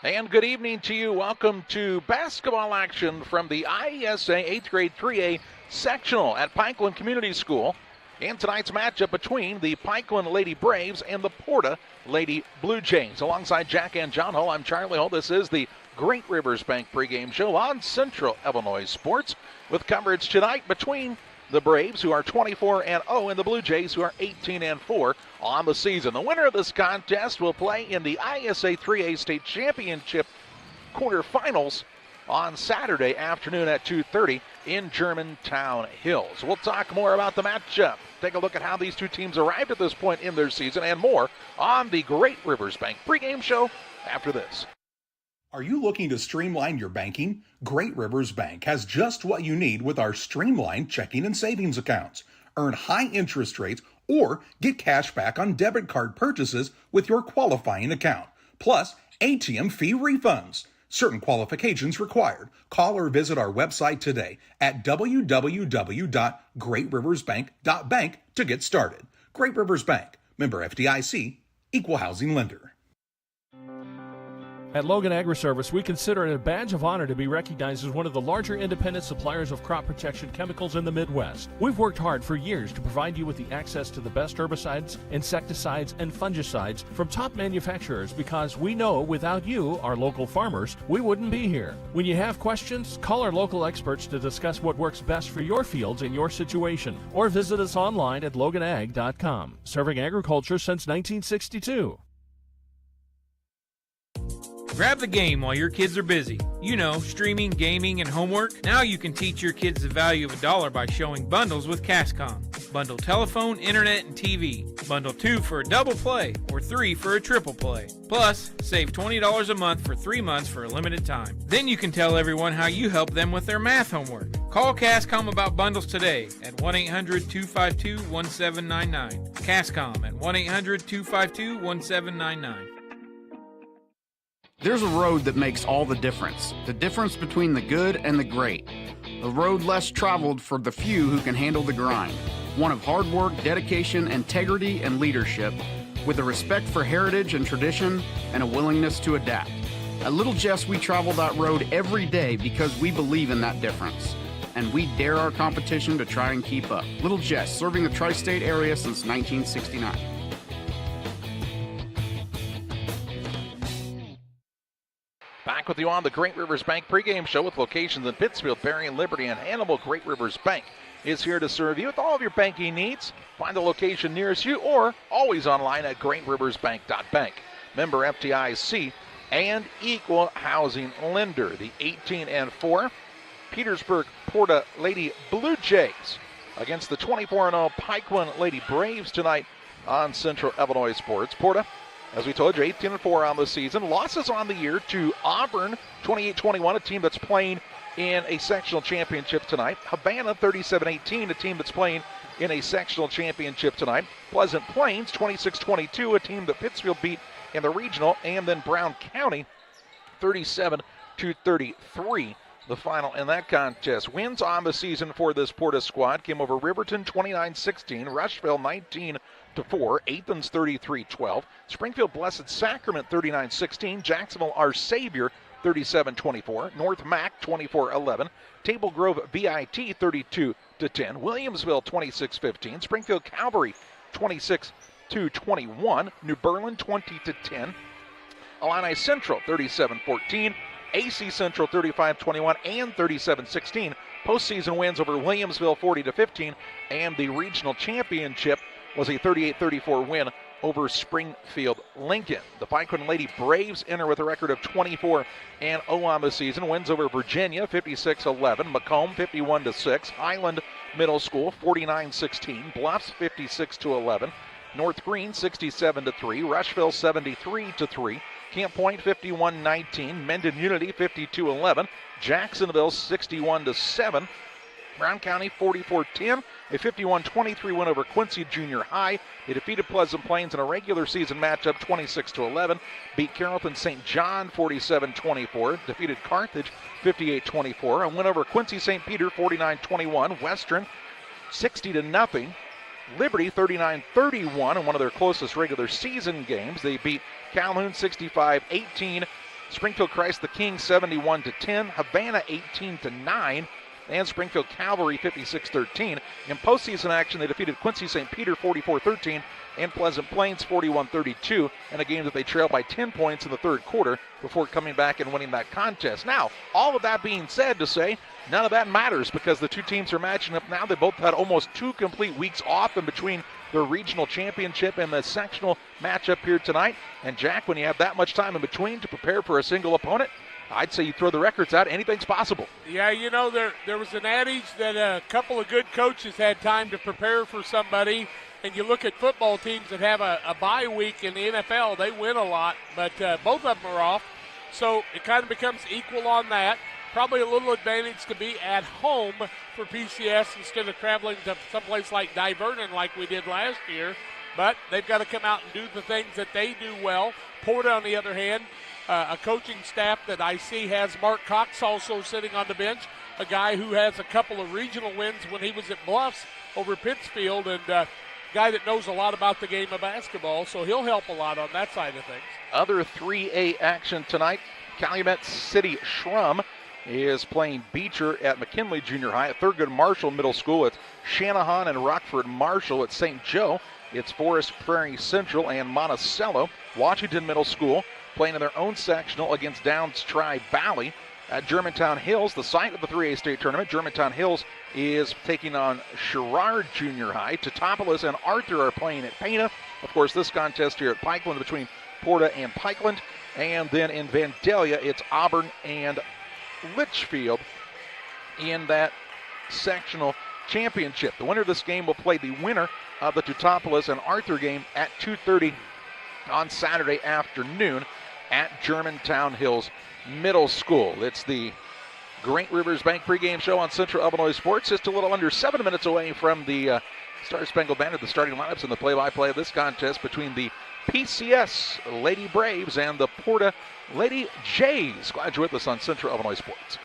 And good evening to you. Welcome to basketball action from the IESA 8th grade 3A sectional at Pikeland Community School. In tonight's matchup between the Pikeland Lady Braves and the PORTA Lady Bluejays. Alongside Jack and John Hull, I'm Charlie Hull. This is the Great Rivers Bank pregame show on Central Illinois Sports, with coverage tonight between the Braves, who are 24-0, and the Bluejays, who are 18-4 on the season. The winner of this contest will play in the IESA 3A State Championship quarterfinals on Saturday afternoon at 2:30 in Germantown Hills. We'll talk more about the matchup, take a look at how these two teams arrived at this point in their season, and more on the Great Rivers Bank pregame show after this. Are you looking to streamline your banking? Great Rivers Bank has just what you need with our streamlined checking and savings accounts. Earn high interest rates or get cash back on debit card purchases with your qualifying account, plus ATM fee refunds. Certain qualifications required. Call or visit our website today at www.greatriversbank.bank to get started. Great Rivers Bank, member FDIC, equal housing lender. At Logan Agri-Service, we consider it a badge of honor to be recognized as one of the larger independent suppliers of crop protection chemicals in the Midwest. We've worked hard for years to provide you with the access to the best herbicides, insecticides, and fungicides from top manufacturers, because we know without you, our local farmers, we wouldn't be here. When you have questions, call our local experts to discuss what works best for your fields and your situation, or visit us online at loganag.com. Serving agriculture since 1962. Grab the game while your kids are busy. You know, streaming, gaming, and homework. Now you can teach your kids the value of $1 by showing bundles with Cascom. Bundle telephone, internet, and TV. Bundle 2 for a double play or 3 for a triple play. Plus, save $20 a month for 3 months for a limited time. Then you can tell everyone how you help them with their math homework. Call Cascom about bundles today at 1-800-252-1799. Cascom at 1-800-252-1799. There's a road that makes all the difference between the good and the great. The road less traveled for the few who can handle the grind. One of hard work, dedication, integrity, and leadership, with a respect for heritage and tradition and a willingness to adapt. At Little Jess, we travel that road every day because we believe in that difference. And we dare our competition to try and keep up. Little Jess, serving the tri-state area since 1969. Back with you on the Great Rivers Bank pregame show with locations in Pittsfield, Berrien, Liberty, and Hannibal. Great Rivers Bank is here to serve you with all of your banking needs. Find the location nearest you or always online at greatriversbank.bank. Member FDIC and equal housing lender. The 18-4 Petersburg PORTA Lady Bluejays against the 24-0 Pikeland Lady Braves tonight on Central Illinois Sports. PORTA, as we told you, 18-4 on the season. Losses on the year to Auburn, 28-21, a team that's playing in a sectional championship tonight. Havana, 37-18, a team that's playing in a sectional championship tonight. Pleasant Plains, 26-22, a team that Pittsfield beat in the regional. And then Brown County, 37-33, the final in that contest. Wins on the season for this PORTA squad came over Riverton, 29-16, Rushville, 19-4, Athens 33-12, Springfield Blessed Sacrament 39-16, Jacksonville Our Savior 37-24, North Mac 24-11, Table Grove BIT 32-10, Williamsville 26-15, Springfield Calvary 26-21, New Berlin 20-10, Illini Central 37-14, AC Central 35-21 and 37-16. Postseason wins over Williamsville 40-15, and the regional championship was a 38-34 win over Springfield Lincoln. The Pikeland Lady Braves enter with a record of 24-0 on the season. Wins over Virginia 56-11, Macomb 51-6, Highland Middle School 49-16, Bluffs 56-11, North Green 67-3, Rushville 73-3, Camp Point 51-19, Mendon Unity 52-11, Jacksonville 61-7, Brown County 44-10, a 51-23 win over Quincy Junior High. They defeated Pleasant Plains in a regular season matchup 26-11, beat Carrollton St. John 47-24, defeated Carthage 58-24, and win over Quincy St. Peter 49-21, Western 60-0, Liberty 39-31 in one of their closest regular season games. They beat Calhoun 65-18, Springfield Christ the King 71-10. Havana 18-9. And Springfield Cavalry 56-13. In postseason action, they defeated Quincy St. Peter 44-13 and Pleasant Plains 41-32 in a game that they trailed by 10 points in the third quarter before coming back and winning that contest. Now, all of that being said, to say none of that matters because the two teams are matching up now. They both had almost 2 complete weeks off in between their regional championship and the sectional matchup here tonight. And Jack, when you have that much time in between to prepare for a single opponent, I'd say you throw the records out. Anything's possible. Yeah, you know, there was an adage that a couple of good coaches had time to prepare for somebody. And you look at football teams that have a bye week in the NFL, they win a lot, but both of them are off. So it kind of becomes equal on that. Probably a little advantage to be at home for PCS instead of traveling to someplace like Divernon like we did last year. But they've got to come out and do the things that they do well. PORTA, on the other hand, a coaching staff that I see has Mark Cox also sitting on the bench, a guy who has a couple of regional wins when he was at Bluffs over Pittsfield, and a guy that knows a lot about the game of basketball, so he'll help a lot on that side of things. Other 3A action tonight, Calumet City Shrum is playing Beecher at McKinley Junior High. At Thurgood Marshall Middle School, it's Shanahan and Rockford Marshall. At St. Joe, it's Forest Prairie Central and Monticello. Washington Middle School playing in their own sectional against Downs Tri-Valley. At Germantown Hills, the site of the 3A state tournament, Germantown Hills is taking on Sherrard Junior High. Teutopolis and Arthur are playing at Pana. Of course, this contest here at Pikeland between PORTA and Pikeland. And then in Vandalia, it's Auburn and Litchfield in that sectional championship. The winner of this game will play the winner of the Teutopolis and Arthur game at 2:30 on Saturday afternoon at Germantown Hills Middle School. It's the Great Rivers Bank pregame show on Central Illinois Sports. Just a little under 7 minutes away from the Star Spangled Banner, the starting lineups and the play-by-play of this contest between the PCS Lady Braves and the PORTA Lady Jays. Glad you're with us on Central Illinois Sports.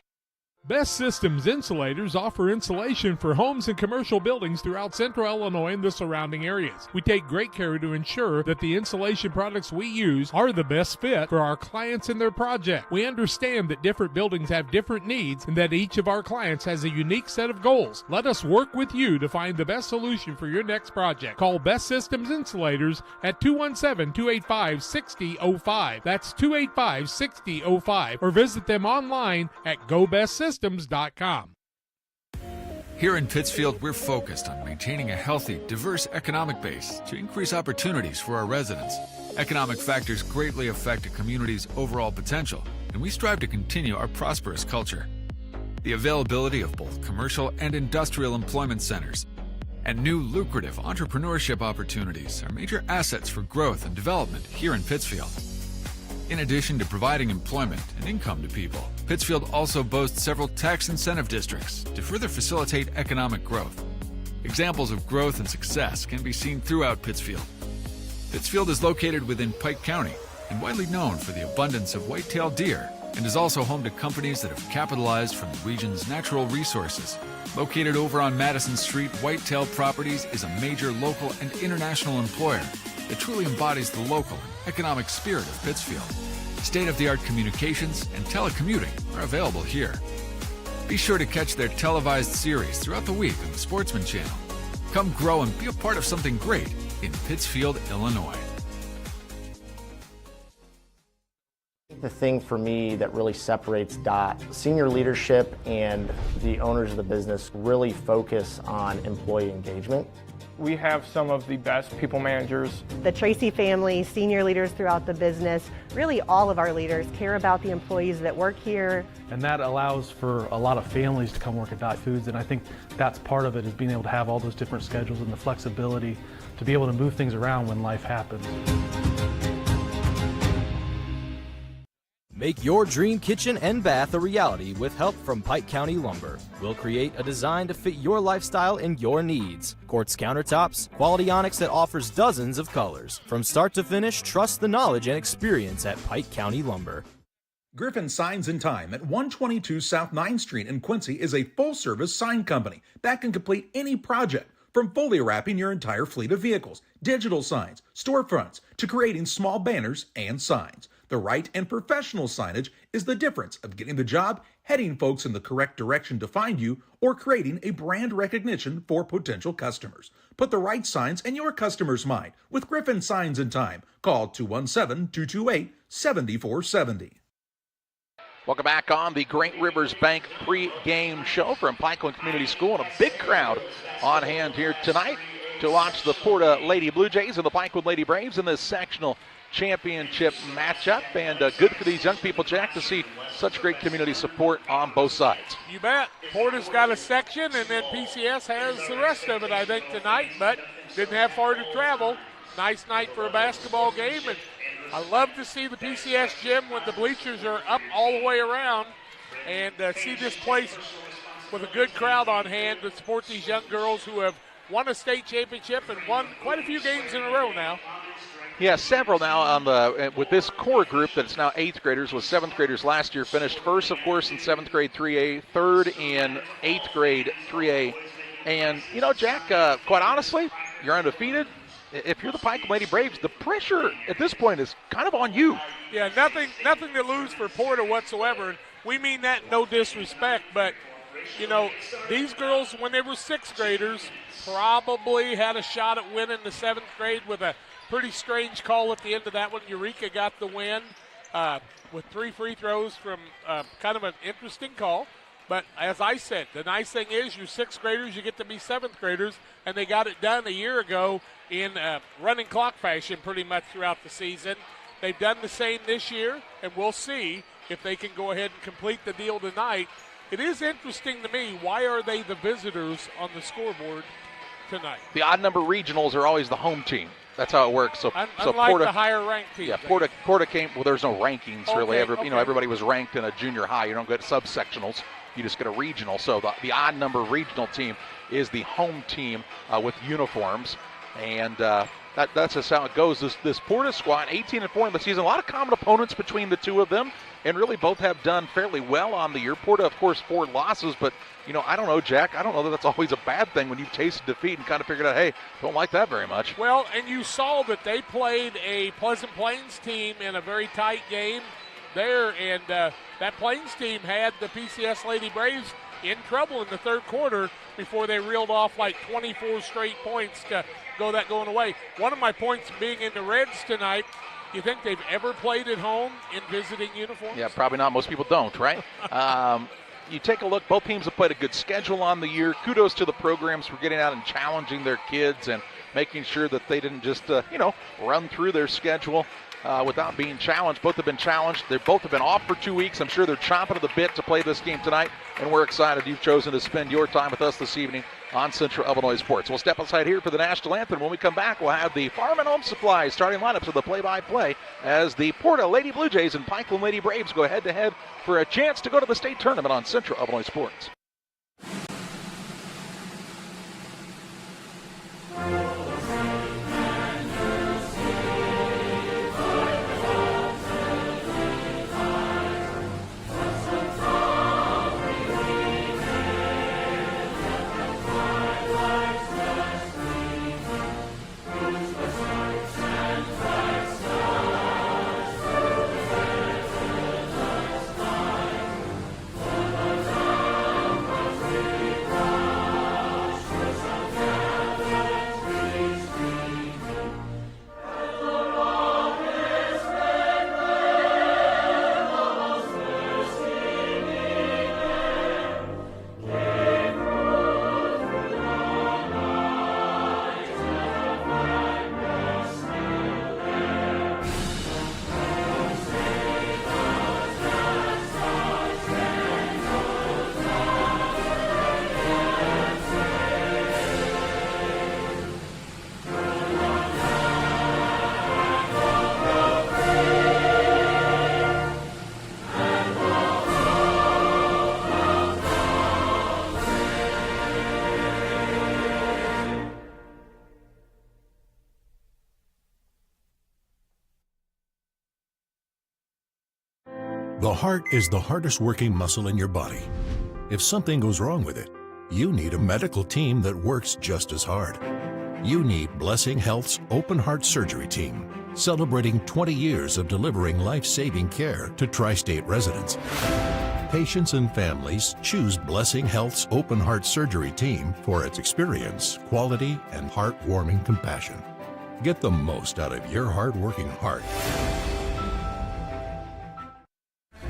Best Systems Insulators offer insulation for homes and commercial buildings throughout Central Illinois and the surrounding areas. We take great care to ensure that the insulation products we use are the best fit for our clients and their project. We understand that different buildings have different needs and that each of our clients has a unique set of goals. Let us work with you to find the best solution for your next project. Call Best Systems Insulators at 217-285-6005. That's 285-6005. Or visit them online at GoBestSystems.com. Here in Pittsfield, we're focused on maintaining a healthy, diverse economic base to increase opportunities for our residents. Economic factors greatly affect a community's overall potential, and we strive to continue our prosperous culture. The availability of both commercial and industrial employment centers and new lucrative entrepreneurship opportunities are major assets for growth and development here in Pittsfield. In addition to providing employment and income to people, Pittsfield also boasts several tax incentive districts to further facilitate economic growth. Examples of growth and success can be seen throughout Pittsfield. Pittsfield is located within Pike County and widely known for the abundance of white-tailed deer, and is also home to companies that have capitalized from the region's natural resources. Located over on Madison Street, Whitetail Properties is a major local and international employer that truly embodies the local and economic spirit of Pittsfield. State-of-the-art communications and telecommuting are available here. Be sure to catch their televised series throughout the week on the Sportsman Channel. Come grow and be a part of something great in Pittsfield, Illinois. The thing for me that really separates DOT, senior leadership and the owners of the business really focus on employee engagement. We have some of the best people managers. The Tracy family, senior leaders throughout the business, really all of our leaders care about the employees that work here. And that allows for a lot of families to come work at Dot Foods, and I think that's part of it, is being able to have all those different schedules and the flexibility to be able to move things around when life happens. Make your dream kitchen and bath a reality with help from Pike County Lumber. We'll create a design to fit your lifestyle and your needs. Quartz countertops, quality onyx that offers dozens of colors. From start to finish, trust the knowledge and experience at Pike County Lumber. Griffin Signs and Time at 122 South 9th Street in Quincy is a full-service sign company that can complete any project, from fully wrapping your entire fleet of vehicles, digital signs, storefronts, to creating small banners and signs. The right and professional signage is the difference of getting the job, heading folks in the correct direction to find you, or creating a brand recognition for potential customers. Put the right signs in your customer's mind with Griffin Signs in Time. Call 217-228-7470. Welcome back on the Great Rivers Bank pre-game show from Pikeland Community School, and a big crowd on hand here tonight to watch the PORTA Lady Bluejays and the Pikeland Lady Braves in this sectional championship matchup. And good for these young people, Jack, to see such great community support on both sides. You bet. PORTA's got a section, and then PCS has the rest of it, I think, tonight, but didn't have far to travel. Nice night for a basketball game, and I love to see the PCS gym when the bleachers are up all the way around, and see this place with a good crowd on hand to support these young girls who have won a state championship and won quite a few games in a row now. Yeah, several now on with this core group that's now 8th graders, with 7th graders last year. Finished first, of course, in 7th grade 3A, third in 8th grade 3A. And, you know, Jack, quite honestly, you're undefeated. If you're the Pikeland Lady Braves, the pressure at this point is kind of on you. Yeah, nothing to lose for PORTA whatsoever. We mean that in no disrespect, but, you know, these girls, when they were 6th graders, probably had a shot at winning the 7th grade with a pretty strange call at the end of that one. Eureka got the win with 3 free throws from kind of an interesting call. But as I said, the nice thing is you're 6th graders, you get to be 7th graders, and they got it done a year ago in running clock fashion pretty much throughout the season. They've done the same this year, and we'll see if they can go ahead and complete the deal tonight. It is interesting to me, why are they the visitors on the scoreboard tonight? The odd number regionals are always the home team. That's how it works. So unlike PORTA, the higher ranked teams. Yeah, PORTA came. Well, there's no rankings really. You know, everybody was ranked in a junior high. You don't get subsectionals. You just get a regional. So the odd number regional team is the home team with uniforms, and that's just how it goes. This PORTA squad, 18-4 in the season. A lot of common opponents between the two of them, and really both have done fairly well on the year. PORTA, of course, 4 losses, but you know, I don't know, Jack. I don't know that that's always a bad thing when you've tasted defeat and kind of figured out, hey, don't like that very much. Well, and you saw that they played a Pleasant Plains team in a very tight game there, and that Plains team had the PCS Lady Braves in trouble in the third quarter before they reeled off like 24 straight points to go that going away. One of my points being in the Reds tonight, you think they've ever played at home in visiting uniforms? Yeah, probably not. Most people don't, right? You take a look, both teams have played a good schedule on the year. Kudos to the programs for getting out and challenging their kids and making sure that they didn't just, run through their schedule without being challenged. Both have been challenged. They both have been off for 2 weeks. I'm sure they're chomping at the bit to play this game tonight, and we're excited you've chosen to spend your time with us this evening on Central Illinois Sports. We'll step aside here for the national anthem. When we come back, we'll have the Farm and Home Supply starting lineups of the play-by-play as the PORTA Lady Bluejays and Pikeland Lady Braves go head-to-head for a chance to go to the state tournament on Central Illinois Sports. The heart is the hardest working muscle in your body. If something goes wrong with it, you need a medical team that works just as hard. You need Blessing Health's Open Heart Surgery Team. celebrating 20 years of delivering life-saving care to tri-state residents. Patients and families choose Blessing Health's open heart surgery team for its experience, quality, and heartwarming compassion. Get the most out of your hard-working heart.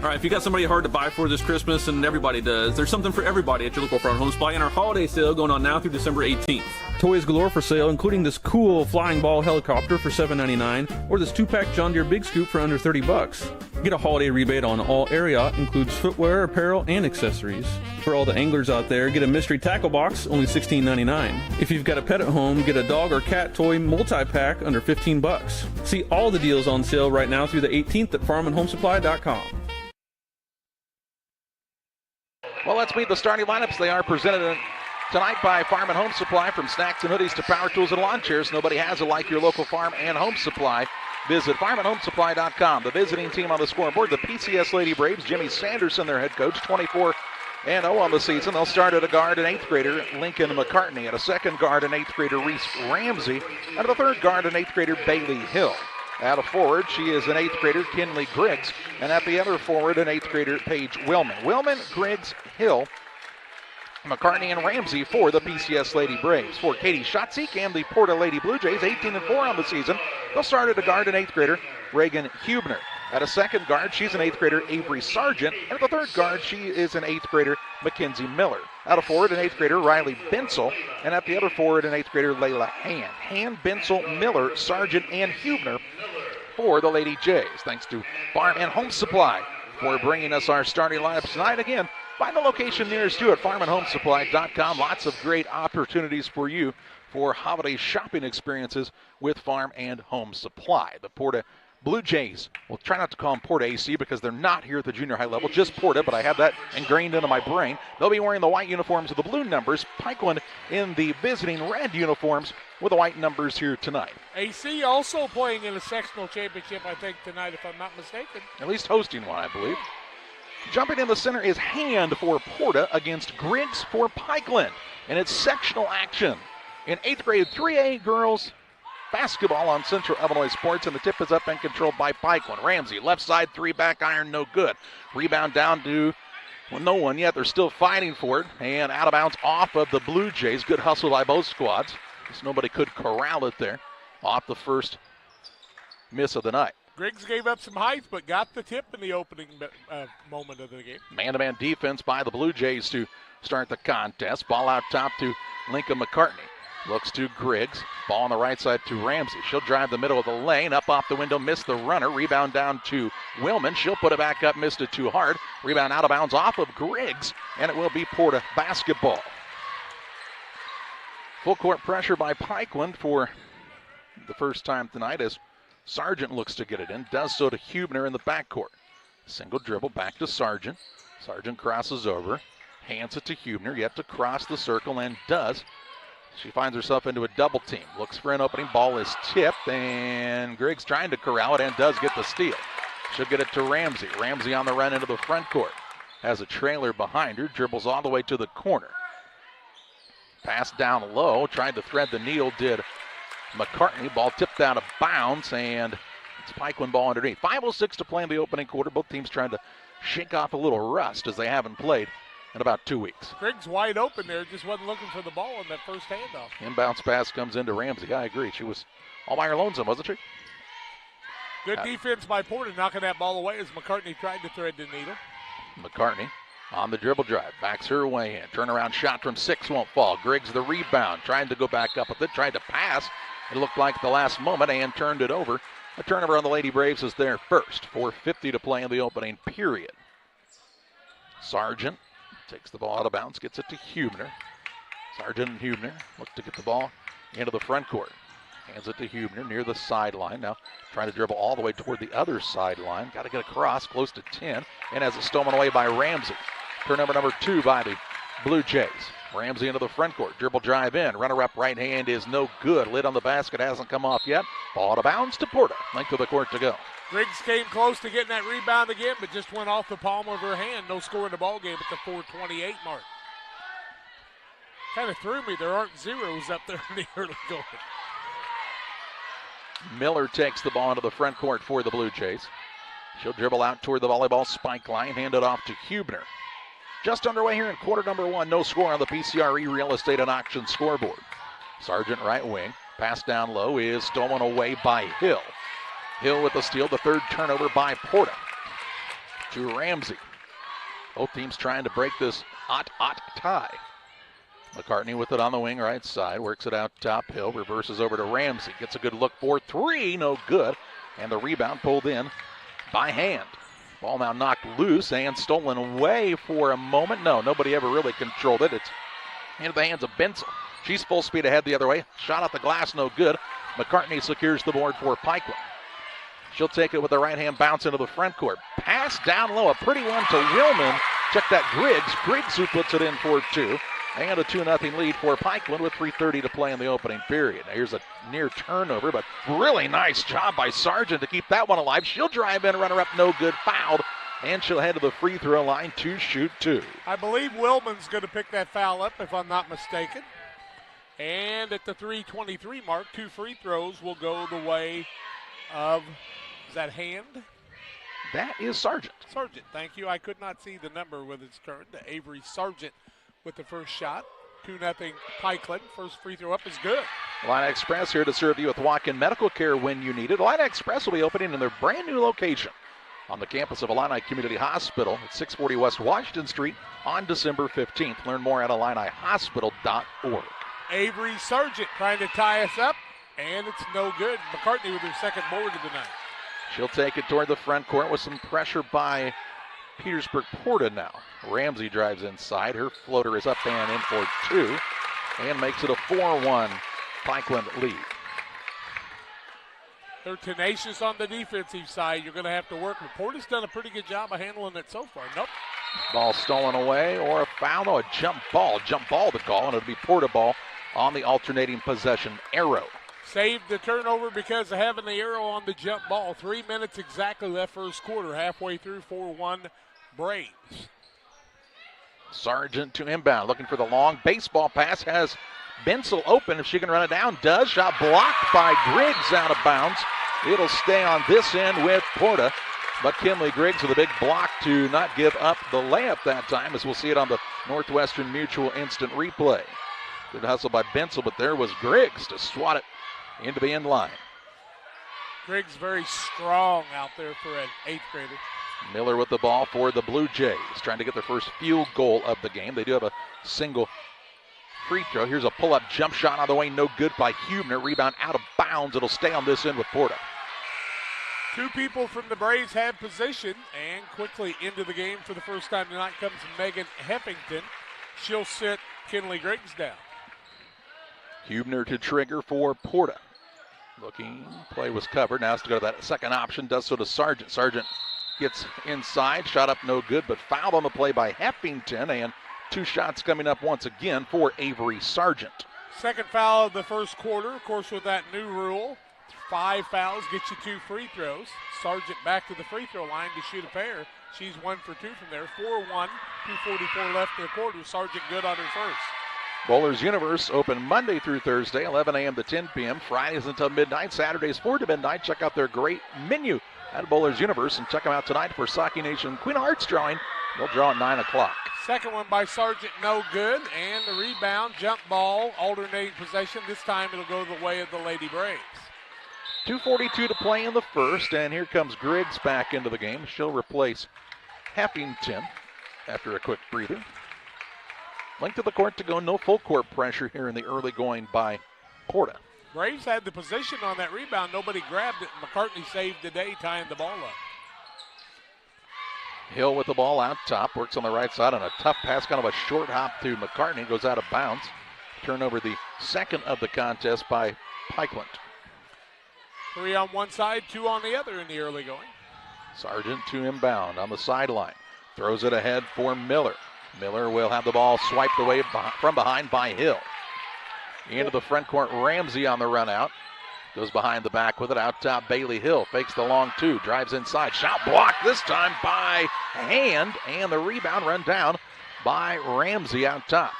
All right, if you got somebody hard to buy for this Christmas, and everybody does, there's something for everybody at your local Farm Home Supply in our holiday sale going on now through December 18th. Toys galore for sale, including this cool flying ball helicopter for $7.99, or this 2-pack John Deere Big Scoop for under $30. Get a holiday rebate on all area, includes footwear, apparel, and accessories. For all the anglers out there, get a mystery tackle box, only $16.99. If you've got a pet at home, get a dog or cat toy multi-pack under $15. See all the deals on sale right now through the 18th at farmandhomesupply.com. Well, let's meet the starting lineups. They are presented tonight by Farm and Home Supply. From snacks and hoodies to power tools and lawn chairs, nobody has it like your local Farm and Home Supply. Visit farmandhomesupply.com. The visiting team on the scoreboard, the PCS Lady Braves. Jimmy Sanderson, their head coach, 24-0 on the season. They'll start at a guard, an 8th grader, Lincoln McCartney. At a second guard, an 8th grader, Reese Ramsey. And at a third guard, an 8th grader, Bailey Hill. At a forward, she is an 8th grader, Kinley Griggs. And at the other forward, an 8th grader, Paige Willman. Willman, Griggs, Hill, McCartney, and Ramsey for the PCS Lady Braves. For Katie Schatzik and the PORTA Lady Bluejays, 18-4 on the season. They'll start at a guard, an 8th grader, Reagan Hubner. At a second guard, she's an 8th grader, Avery Sargent. And at the third guard, she is an 8th grader, Mackenzie Miller. At a forward, an 8th grader, Riley Bensel. And at the other forward, an 8th grader, Layla Hand. Hand, Bensel, Miller, Sargent, and Hubner for the Lady Jays. Thanks to Farm and Home Supply for bringing us our starting lineups tonight. Again, find the location nearest you at farmandhomesupply.com. Lots of great opportunities for you for holiday shopping experiences with Farm and Home Supply. The PORTA Blue Jays, we'll try not to call them PORTA AC because they're not here at the junior high level, just PORTA, but I have that ingrained into my brain. They'll be wearing the white uniforms with the blue numbers. Pikeland in the visiting red uniforms with the white numbers here tonight. AC also playing in a sectional championship, I think, tonight, if I'm not mistaken. At least hosting one, I believe. Jumping in the center is Hand for PORTA against Griggs for Pikeland. And it's sectional action in 8th grade 3A girls basketball on Central Illinois Sports, and the tip is up and controlled by Pikeland. Ramsey, left side, 3 back iron, no good. Rebound down to no one yet. They're still fighting for it, and out of bounds off of the Blue Jays. Good hustle by both squads. Just nobody could corral it there. Off the first miss of the night. Griggs gave up some height, but got the tip in the opening moment of the game. Man-to-man defense by the Blue Jays to start the contest. Ball out top to Lincoln McCartney. Looks to Griggs. Ball on the right side to Ramsey. She'll drive the middle of the lane. Up off the window, missed the runner. Rebound down to Willman. She'll put it back up, missed it too hard. Rebound out of bounds off of Griggs, and it will be PORTA basketball. Full court pressure by Pikeland for the first time tonight as Sargent looks to get it in. Does so to Hubner in the backcourt. Single dribble back to Sargent. Sargent crosses over. Hands it to Hubner. Yet to cross the circle, and does. She finds herself into a double team. Looks for an opening. Ball is tipped, and Griggs trying to corral it and does get the steal. She'll get it to Ramsey. Ramsey on the run into the front court. Has a trailer behind her. Dribbles all the way to the corner. Pass down low. Tried to thread the needle. Did McCartney. Ball tipped out of bounds, and it's Pikeland ball underneath. 5:06 to play in the opening quarter. Both teams trying to shake off a little rust as they haven't played in about 2 weeks. Griggs wide open there, just wasn't looking for the ball on that first handoff. Inbounds pass comes into Ramsey. I agree. She was all by her lonesome, wasn't she? Good defense by PORTA, knocking that ball away as McCartney tried to thread the needle. McCartney on the dribble drive. Backs her way in. Turnaround shot from 6 won't fall. Griggs the rebound. Trying to go back up with it. Tried to pass. It looked like the last moment and turned it over. A turnover on the Lady Braves is their first. 4:50 to play in the opening period. Sargent takes the ball out of bounds, gets it to Hubner. Sargent and Hubner look to get the ball into the front court. Hands it to Hubner near the sideline. Now trying to dribble all the way toward the other sideline. Got to get across, close to 10, and has it stolen away by Ramsey. Turnover number 2 by the Blue Jays. Ramsey into the front court. Dribble drive in. Runner up right hand is no good. Lid on the basket hasn't come off yet. Ball out of bounds to PORTA. Length of the court to go. Griggs came close to getting that rebound again, but just went off the palm of her hand. No score in the ball game at the 4:28 mark. Kind of threw me. There aren't zeros up there in the early going. Miller takes the ball into the front court for the Blue Jays. She'll dribble out toward the volleyball spike line, hand it off to Hubner. Just underway here in quarter number 1. No score on the PCRE Real Estate and Auction scoreboard. Sargent right wing. Pass down low is stolen away by Hill. Hill with the steal. The third turnover by Porta. To Ramsey. Both teams trying to break this hot tie. McCartney with it on the wing right side. Works it out top. Hill reverses over to Ramsey. Gets a good look for 3. No good. And the rebound pulled in by Hand. Ball now knocked loose and stolen away for a moment. No, nobody ever really controlled it. It's into the hands of Bensel. She's full speed ahead the other way. Shot off the glass, no good. McCartney secures the board for Pikeland. She'll take it with the right hand bounce into the front court. Pass down low, a pretty one to Willman. Check that Griggs. Griggs who puts it in for 2. And a 2-0 lead for Pikeland with 3:30 to play in the opening period. Now here's a near turnover, but really nice job by Sargent to keep that one alive. She'll drive in, runner up, no good, fouled, and she'll head to the free throw line to shoot 2. I believe Willman's going to pick that foul up, if I'm not mistaken. And at the 3:23 mark, 2 free throws will go the way of, is that Hand? That is Sargent. Sargent, thank you. I could not see the number with its turn. To Avery Sargent with the first shot. 2-0 Pikeland. First free throw up is good. Illini Express here to serve you with walk-in medical care when you need it. Illini Express will be opening in their brand new location on the campus of Illini Community Hospital at 640 West Washington Street on December 15th. Learn more at IlliniHospital.org. Avery Sargent trying to tie us up, and it's no good. McCartney with her second board of the night. She'll take it toward the front court with some pressure by Petersburg Porta now. Ramsey drives inside. Her floater is up and in for 2 and makes it a 4-1 Pikeland lead. They're tenacious on the defensive side. You're going to have to work. Porta's done a pretty good job of handling it so far. Nope. Ball stolen away or a foul. No, a jump ball. Jump ball to call, and it'll be Porta ball on the alternating possession arrow. Saved the turnover because of having the arrow on the jump ball. 3 minutes exactly left first quarter. Halfway through, 4-1 Braves. Sargent to inbound, looking for the long baseball pass. Has Bensel open if she can run it down. Does. Shot blocked by Griggs out of bounds. It'll stay on this end with Porta. But Kinley Griggs with a big block to not give up the layup that time, as we'll see it on the Northwestern Mutual instant replay. Good hustle by Bensel, but there was Griggs to swat it into the end line. Griggs very strong out there for an 8th grader. Miller with the ball for the Blue Jays, trying to get their first field goal of the game. They do have a single free throw. Here's a pull-up jump shot on the way, no good by Hubner. Rebound out of bounds. It'll stay on this end with Porta. 2 people from the Braves have position, and quickly into the game for the first time tonight comes Megan Heffington. She'll sit Kinley Griggs down. Hubner to trigger for Porta. Looking, play was covered. Now has to go to that second option. Does so to Sargent. Sargent gets inside, shot up no good, but fouled on the play by Heffington, and 2 shots coming up once again for Avery Sargent. Second foul of the first quarter. Of course, with that new rule, 5 fouls get you 2 free throws. Sargent back to the free throw line to shoot a pair. She's 1 for 2 from there. 4-1, 2:44 left in the quarter. Sargent good on her first. Bowlers Universe open Monday through Thursday, 11 a.m. to 10 p.m. Fridays until midnight. Saturdays 4 to midnight. Check out their great menu at Bowlers Universe, and check them out tonight for Sauk Nation Queen of Hearts drawing. They'll draw at 9 o'clock. Second one by Sargent, no good. And the rebound, jump ball, alternating possession. This time it'll go the way of the Lady Braves. 2:42 to play in the first, and here comes Griggs back into the game. She'll replace Heffington after a quick breather. Length of the court to go, no full court pressure here in the early going by Porta. Braves had the position on that rebound. Nobody grabbed it. McCartney saved the day, tying the ball up. Hill with the ball out top, works on the right side on a tough pass, kind of a short hop to McCartney, goes out of bounds. Turnover the second of the contest by Pikeland. 3 on one side, 2 on the other in the early going. Sargent to inbound on the sideline. Throws it ahead for Miller. Miller will have the ball swiped away from behind by Hill. Into the front court, Ramsey on the run out. Goes behind the back with it, out top Bailey Hill. Fakes the long 2, drives inside. Shot blocked this time by Hand, and the rebound run down by Ramsey out top.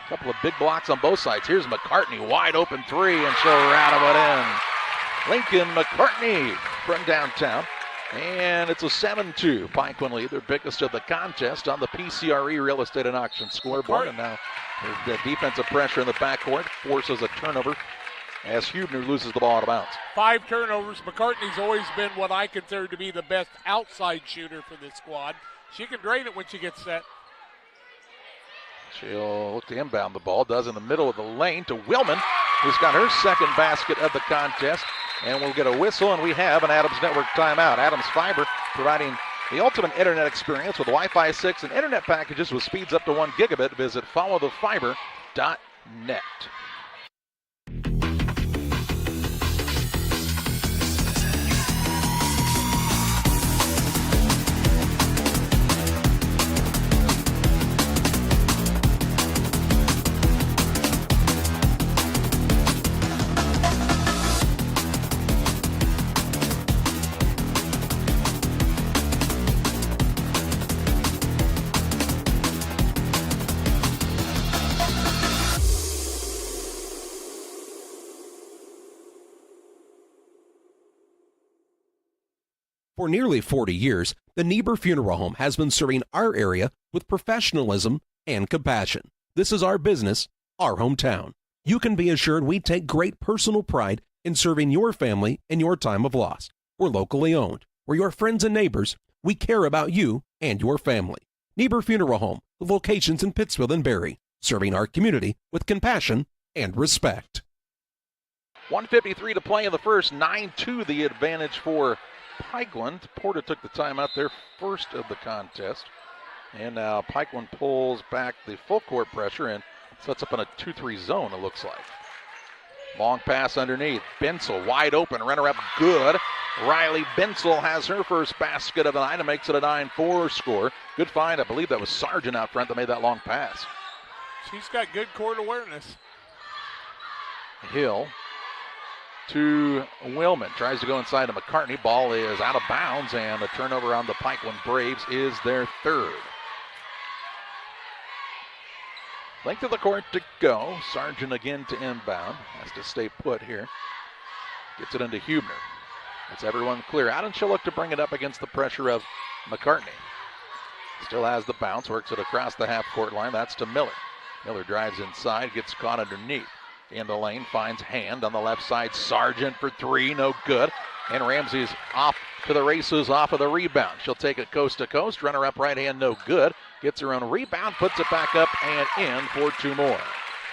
A couple of big blocks on both sides. Here's McCartney, wide open 3, and she'll rattle it in. Lincoln McCartney from downtown. And it's a 7-2 Pikeland lead, their biggest of the contest on the PCRE Real Estate and Auction scoreboard. And now the defensive pressure in the backcourt forces a turnover as Hubner loses the ball out of bounds. 5 turnovers. McCartney's always been what I consider to be the best outside shooter for this squad. She can drain it when she gets set. She'll look to inbound the ball, does in the middle of the lane to Willman, who's got her second basket of the contest. And we'll get a whistle, and we have an Adams Network timeout. Adams Fiber providing the ultimate internet experience with Wi-Fi 6 and internet packages with speeds up to 1 gigabit. Visit followthefiber.net. For nearly 40 years, the Niebuhr Funeral Home has been serving our area with professionalism and compassion. This is our business, our hometown. You can be assured we take great personal pride in serving your family in your time of loss. We're locally owned. We're your friends and neighbors. We care about you and your family. Niebuhr Funeral Home, with locations in Pittsfield and Barry, serving our community with compassion and respect. 1:53 to play in the first, 9-2 the advantage for Pikeland. Porta took the timeout, their first of the contest. And now Pikeland pulls back the full court pressure and sets up in a 2-3 zone, it looks like. Long pass underneath. Bensel wide open, runner up good. Riley Bensel has her first basket of the night and makes it a 9-4 score. Good find. I believe that was Sargent out front that made that long pass. She's got good court awareness. Hill to Willman. Tries to go inside to McCartney. Ball is out of bounds, and a turnover on the Pikeland Braves is their third. Length of the court to go. Sargent again to inbound. Has to stay put here. Gets it into Hubner. It's everyone clear out, and she'll look to bring it up against the pressure of McCartney. Still has the bounce. Works it across the half-court line. That's to Miller. Miller drives inside. Gets caught underneath. In the lane, finds Hand on the left side. Sargent for 3, no good. And Ramsey's off to the races off of the rebound. She'll take it coast to coast. Runner up right hand, no good. Gets her own rebound, puts it back up and in for 2 more.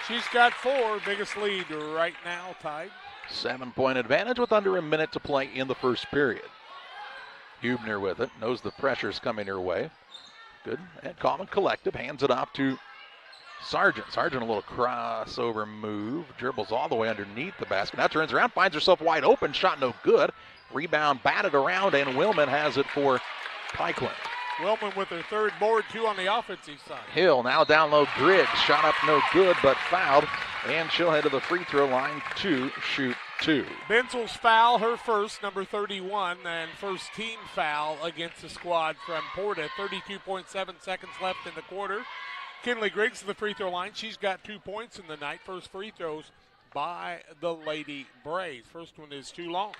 She's got 4, biggest lead right now, tied. 7-point advantage with under a minute to play in the first period. Hubner with it, knows the pressure's coming her way. Good and calm and collective, hands it off to Sargent. Sargent a little crossover move, dribbles all the way underneath the basket. Now turns around, finds herself wide open, shot no good. Rebound batted around, and Willman has it for Pikeland. Willman with her third board, 2 on the offensive side. Hill now down low, Griggs, shot up no good, but fouled, and she'll head to the free throw line to shoot 2. Bensel's foul, her first, number 31, and first team foul against the squad from Porta. 32.7 seconds left in the quarter. Kinley Griggs to the free throw line. She's got 2 points in the night. First free throws by the Lady Braves. First one is too long.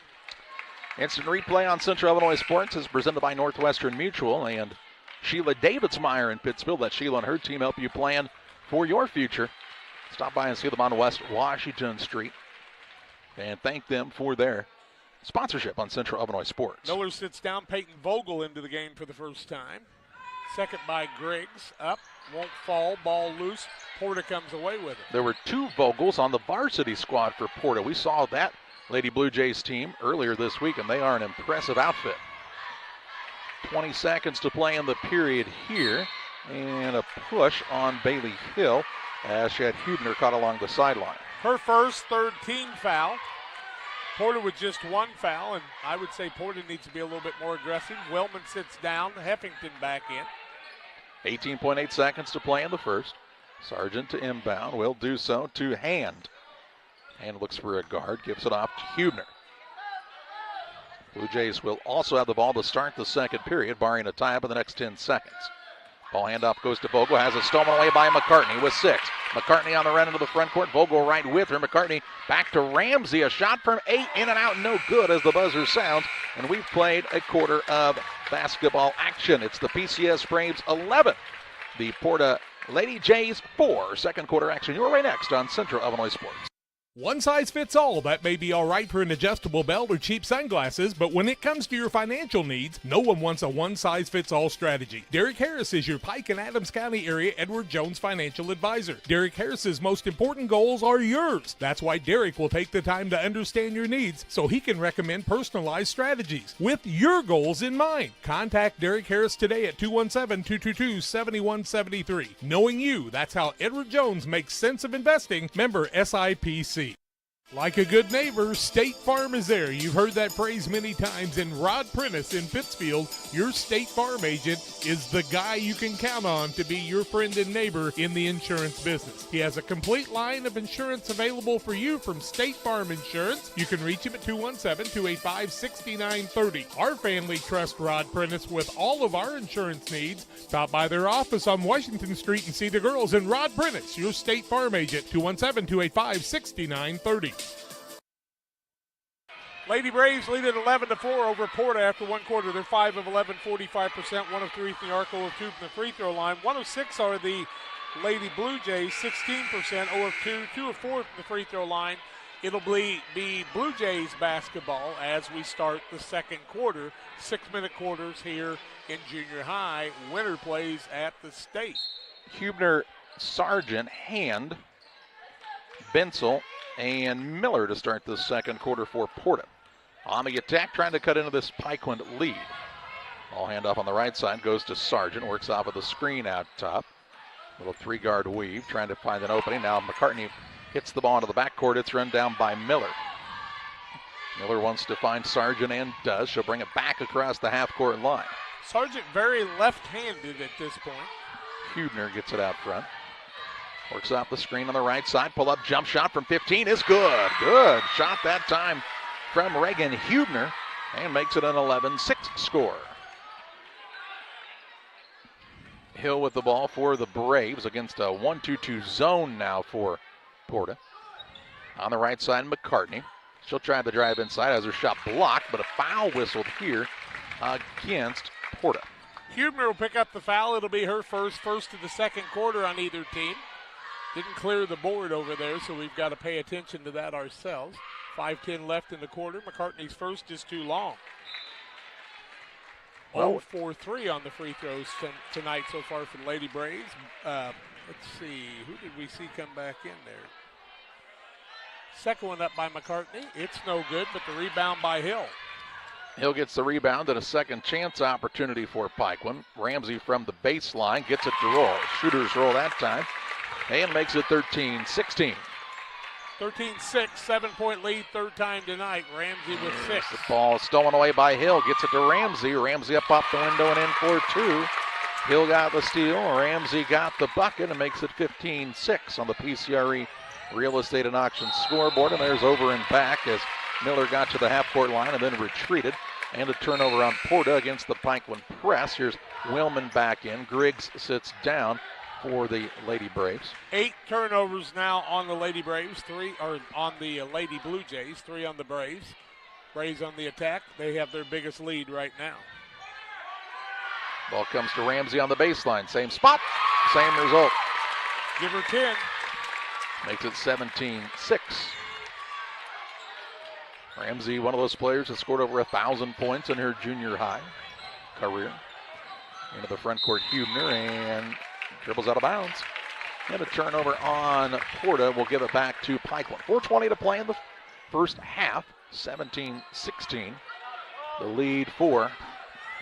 Instant replay on Central Illinois Sports is presented by Northwestern Mutual and Sheila Davidsmeyer in Pittsfield. Let Sheila and her team help you plan for your future. Stop by and see them on West Washington Street and thank them for their sponsorship on Central Illinois Sports. Miller sits down. Peyton Vogel into the game for the first time. Second by Griggs. Up, won't fall, ball loose. Porta comes away with it. There were 2 Vogels on the varsity squad for Porta. We saw that Lady Blue Jays team earlier this week, and they are an impressive outfit. 20 seconds to play in the period here, and a push on Bailey Hill as she had Hubner caught along the sideline. Her first, third team foul. Porta with just 1 foul, and I would say Porta needs to be a little bit more aggressive. Willman sits down, Heffington back in. 18.8 seconds to play in the first. Sargent to inbound, will do so to Hand. Hand looks for a guard, gives it off to Hubner. Blue Jays will also have the ball to start the second period, barring a tie-up in the next 10 seconds. Ball handoff goes to Vogel, has it stolen away by McCartney with 6. McCartney on the run into the front court. Vogel right with her. McCartney back to Ramsey. A shot from 8, in and out, no good as the buzzer sounds. And we've played a quarter of basketball action. It's the PCS Braves 11, the PORTA Lady Jays 4. Second quarter action. You're right next on Central Illinois Sports. One size fits all. That may be all right for an adjustable belt or cheap sunglasses, but when it comes to your financial needs, no one wants a one-size-fits-all strategy. Derek Harris is your Pike and Adams County area Edward Jones financial advisor. Derek Harris's most important goals are yours. That's why Derek will take the time to understand your needs so he can recommend personalized strategies with your goals in mind. Contact Derek Harris today at 217-222-7173. Knowing you, that's how Edward Jones makes sense of investing. Member SIPC. Like a good neighbor, State Farm is there. You've heard that phrase many times, and Rod Prentice in Pittsfield, your State Farm agent, is the guy you can count on to be your friend and neighbor in the insurance business. He has a complete line of insurance available for you from State Farm Insurance. You can reach him at 217-285-6930. Our family trusts Rod Prentice with all of our insurance needs. Stop by their office on Washington Street and see the girls. And Rod Prentice, your State Farm agent, 217-285-6930. Lady Braves lead at 11-4 over PORTA after one quarter. They're 5 of 11, 45%, 1 of 3 from the arc, 0 of 2 from the free throw line. 1 of 6 are the Lady Bluejays, 16%, 0 of 2, 2 of 4 from the free throw line. It'll be Blue Jays basketball as we start the second quarter. 6-minute quarters here in junior high. Winner plays at the State. Hubner, Sargent, Hand, Bensel, and Miller to start the second quarter for PORTA. On the attack, trying to cut into this Pikeland lead. Ball handoff on the right side goes to Sargent, works off of the screen out top. Little 3-guard weave, trying to find an opening. Now McCartney hits the ball into the backcourt. It's run down by Miller. Miller wants to find Sargent and does. She'll bring it back across the half-court line. Sargent very left-handed at this point. Hubner gets it out front. Works off the screen on the right side. Pull-up jump shot from 15 is good. Good shot that time from Reagan Hubner and makes it an 11-6 score. Hill with the ball for the Braves against a 1-2-2 zone now for PORTA. On the right side, McCartney. She'll try the drive inside, has her shot blocked, but a foul whistled here against PORTA. Hubner will pick up the foul. It'll be her first of the second quarter on either team. Didn't clear the board over there, so we've got to pay attention to that ourselves. 5:10 left in the quarter. McCartney's first is too long. 0-4-3 on the free throws tonight so far for the Lady Braves. Let's see, who did we see come back in there? Second one up by McCartney. It's no good, but the rebound by Hill. Hill gets the rebound and a second chance opportunity for Pikeland. Ramsey from the baseline gets it to roll. Shooter's roll that time and makes it 13-16. 13-6, 7-point lead, third time tonight. Ramsey with 6. The ball stolen away by Hill. Gets it to Ramsey. Ramsey up off the window and in for 2. Hill got the steal. Ramsey got the bucket and makes it 15-6 on the PCRE Real Estate and Auction scoreboard. And there's over and back as Miller got to the half-court line and then retreated. And a turnover on PORTA against the Pikeland press. Here's Willman back in. Griggs sits down for the Lady Braves. 8 turnovers now on the Lady Braves, 3 are on the Lady Blue Jays, 3 on the Braves. Braves on the attack. They have their biggest lead right now. Ball comes to Ramsey on the baseline. Same spot, same result. Give her 10. Makes it 17-6. Ramsey, one of those players that scored over 1,000 points in her junior high career. Into the front court, Hubner, and dribbles out of bounds. And a turnover on PORTA will give it back to Pikeland. 4:20 to play in the first half. 17-16. The lead for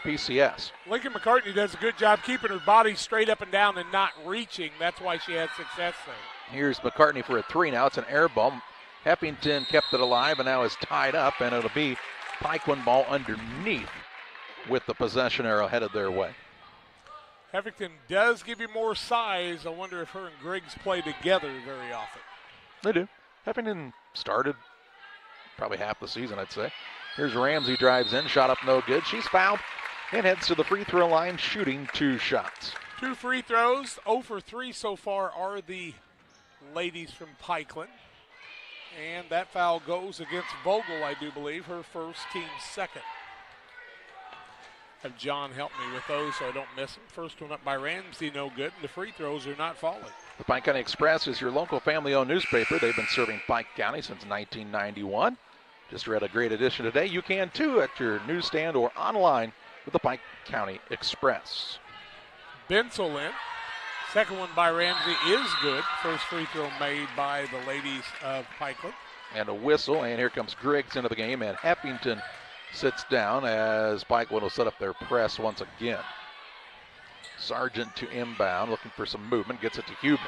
PCS. Lincoln McCartney does a good job keeping her body straight up and down and not reaching. That's why she had success there. Here's McCartney for a 3 now. It's an air ball. Heffington kept it alive and now is tied up, and it'll be Pikeland ball underneath with the possession arrow headed their way. Heffington does give you more size. I wonder if her and Griggs play together very often. They do. Heffington started probably half the season, I'd say. Here's Ramsey, drives in, shot up no good. She's fouled and heads to the free throw line, shooting 2 shots. 2 free throws, 0 for 3 so far are the ladies from Pikeland. And that foul goes against Vogel, I do believe, her first, team second. Have John help me with those so I don't miss them. First one up by Ramsey, no good, and the free throws are not falling. The Pike County Express is your local family-owned newspaper. They've been serving Pike County since 1991. Just read a great edition today. You can too at your newsstand or online with the Pike County Express. Bensel in. Second one by Ramsey is good. First free throw made by the ladies of Pikeland. And a whistle, and here comes Griggs into the game, and Heffington sits down as Pikeland will set up their press once again. Sargent to inbound, looking for some movement, gets it to Hubner.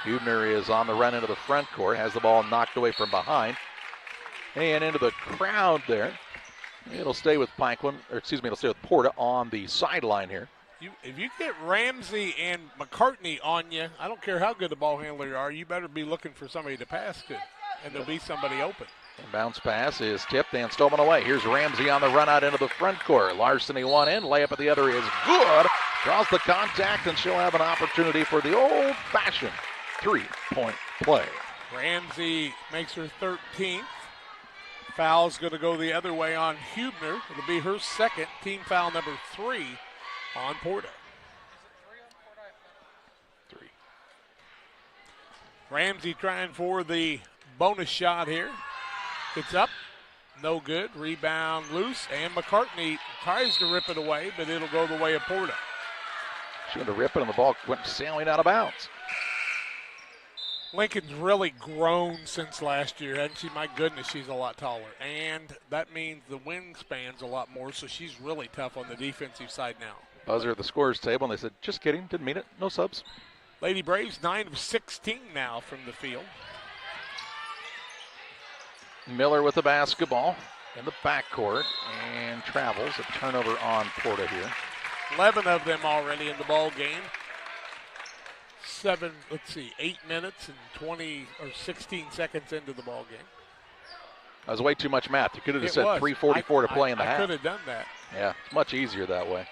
Hubner is on the run into the front court, has the ball knocked away from behind. And into the crowd there. It'll stay with Pikeland, or excuse me, it'll stay with Porta on the sideline here. If you get Ramsey and McCartney on you, I don't care how good the ball handler you are, you better be looking for somebody to pass to, and there'll be somebody open. And bounce pass is tipped and stolen away. Here's Ramsey on the run out into the front court. Larceny one in, layup at the other is good. Draws the contact, and she'll have an opportunity for the old-fashioned three-point play. Ramsey makes her 13th. Foul's going to go the other way on Hubner. It'll be her second, team foul number 3 on Porta. 3. Ramsey trying for the bonus shot here. It's up, no good. Rebound loose, and McCartney tries to rip it away, but it'll go the way of Porta. She went to rip it, and the ball went sailing out of bounds. Lincoln's really grown since last year, hasn't she? My goodness, she's a lot taller. And that means the wingspan's a lot more, so she's really tough on the defensive side now. Buzzer at the scorer's table, and they said, just kidding, didn't mean it, no subs. Lady Braves 9 of 16 now from the field. Miller with the basketball in the backcourt and travels. A turnover on Porta here. 11 of them already in the ball game. 8 minutes and 20 or 16 seconds into the ball game. That was way too much math. You could have just said 3:44 to play in the half. I could have done that. Yeah, it's much easier that way.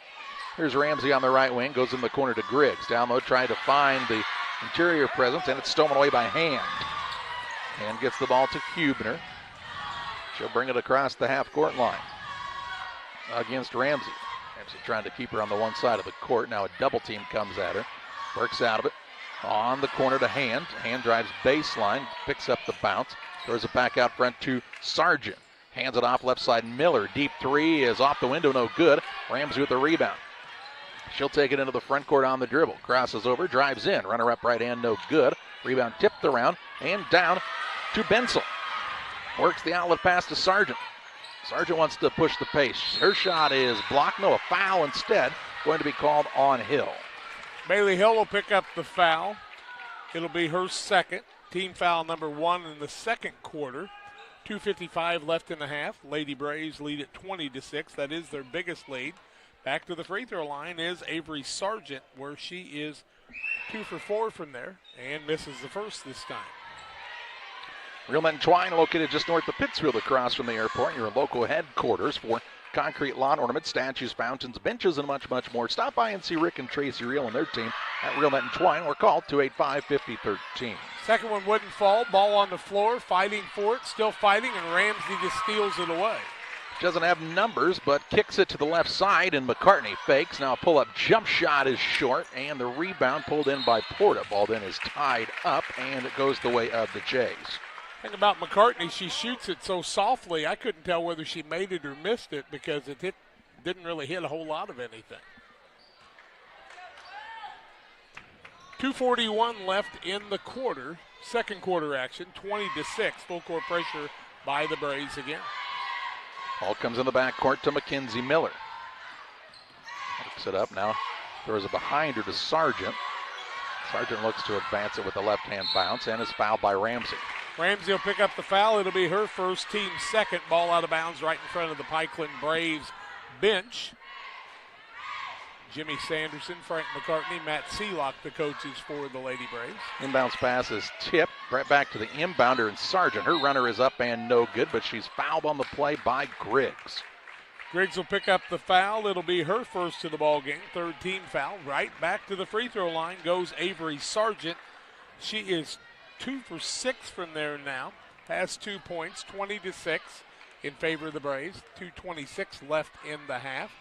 Here's Ramsey on the right wing, goes in the corner to Griggs. Down low, trying to find the interior presence, and it's stolen away by Hand. And gets the ball to Hubner. She'll bring it across the half-court line against Ramsey. Ramsey trying to keep her on the one side of the court. Now a double team comes at her. Works out of it. On the corner to Hand. Hand drives baseline, picks up the bounce. Throws it back out front to Sargent. Hands it off left side. Miller. Deep three is off the window, no good. Ramsey with the rebound. She'll take it into the front court on the dribble. Crosses over, drives in. Runner up right hand, no good. Rebound tipped around and down to Bensel. Works the outlet pass to Sargent. Sargent wants to push the pace. Her shot is blocked. No, a foul instead. Going to be called on Hill. Bailey Hill will pick up the foul. It'll be her second. Team foul number 1 in the second quarter. 2:55 left in the half. Lady Braves lead at 20-6. That is their biggest lead. Back to the free throw line is Avery Sargent, where she is 2 for 4 from there and misses the first this time. Real Men Twine, located just north of Pittsfield across from the airport, your local headquarters for concrete lawn ornaments, statues, fountains, benches, and much, much more. Stop by and see Rick and Tracy Reel and their team at Real Men Twine or call 285-5013. Second one wouldn't fall. Ball on the floor, fighting for it, still fighting, and Ramsey just steals it away. Doesn't have numbers, but kicks it to the left side, and McCartney fakes. Now a pull-up jump shot is short, and the rebound pulled in by Porta. Ball then is tied up, and it goes the way of the Jays. Thing about McCartney, she shoots it so softly, I couldn't tell whether she made it or missed it because it didn't really hit a whole lot of anything. 2:41 left in the quarter. Second quarter action, 20-6. Full court pressure by the Braves again. Ball comes in the backcourt to Mackenzie Miller. Looks it up now. Throws it behind her to Sargent. Sargent looks to advance it with a left-hand bounce and is fouled by Ramsey. Ramsey will pick up the foul. It'll be her first, team second. Ball out of bounds right in front of the Pikeland Braves bench. Jimmy Sanderson, Frank McCartney, Matt Sealock, the coaches for the Lady Braves. Inbounds pass is tipped right back to the inbounder and Sargent. Her runner is up and no good, but she's fouled on the play by Griggs. Griggs will pick up the foul. It'll be her first of the ball game, third team foul. Right back to the free throw line goes Avery Sargent. She is 2 for 6 from there now. Has 2 points, 20-6 in favor of the Braves. 2:26 left in the half.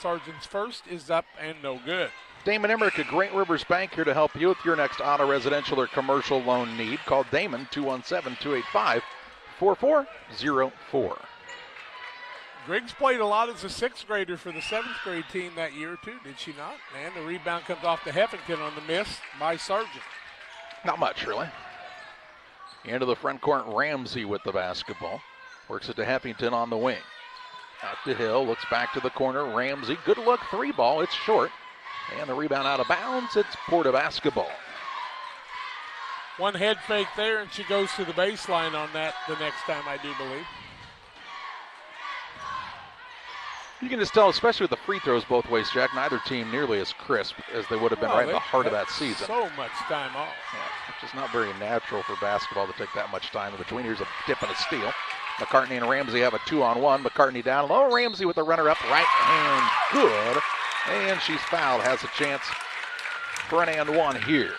Sargent's first is up and no good. Damon Emmerich at Great Rivers Bank here to help you with your next auto, residential, or commercial loan need. Call Damon 217-285-4404. Griggs played a lot as a 6th grader for the 7th grade team that year, too, did she not? And the rebound comes off to Heffington on the miss by Sargent. Not much, really. Into the front court, Ramsey with the basketball. Works it to Heffington on the wing. Out to Hill, looks back to the corner. Ramsey, good look, 3 ball, it's short. And the rebound out of bounds, it's PORTA basketball. One head fake there, and she goes to the baseline on that the next time, I do believe. You can just tell, especially with the free throws both ways, Jack, neither team nearly as crisp as they would have been right in the heart of that season. So much time off. Yeah, which is not very natural for basketball to take that much time in between. Here's a dip and a steal. McCartney and Ramsey have a 2-on-1. McCartney down low. Ramsey with the runner up, right hand, good. And she's fouled, has a chance for an and one here.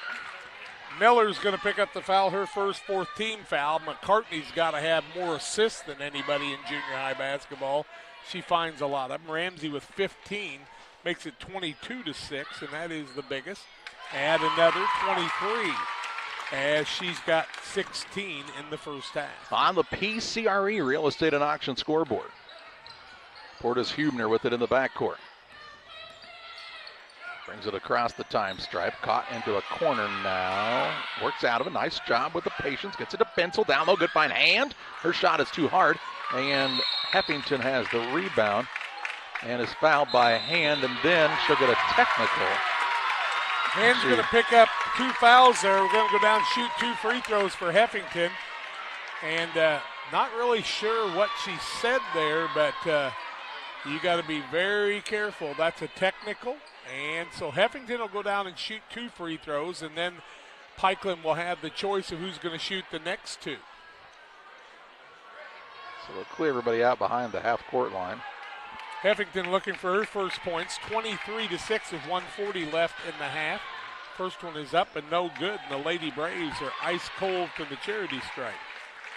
Miller's going to pick up the foul, her first 4th team foul. McCartney's got to have more assists than anybody in junior high basketball. She finds a lot of them. Ramsey with 15 makes it 22-6, and that is the biggest. Add another 23 as she's got 16 in the first half. On the PCRE Real Estate and Auction scoreboard, Porta's Hubner with it in the backcourt. Brings it across the time stripe, caught into a corner now. Works out of it, nice job with the patience. Gets it to Pencil, down low, good fine hand. Her shot is too hard, and Heffington has the rebound and is fouled by Hand, and then she'll get a technical. Hand's going to pick up 2 fouls there. We're going to go down and shoot 2 free throws for Heffington. And not really sure what she said there, but you got to be very careful. That's a technical. And so Heffington will go down and shoot 2 free throws, and then Pikeland will have the choice of who's going to shoot the next 2. So they'll clear everybody out behind the half-court line. Heffington looking for her first points, 23-6 with 1:40 left in the half. First one is up and no good, and the Lady Braves are ice cold from the charity stripe.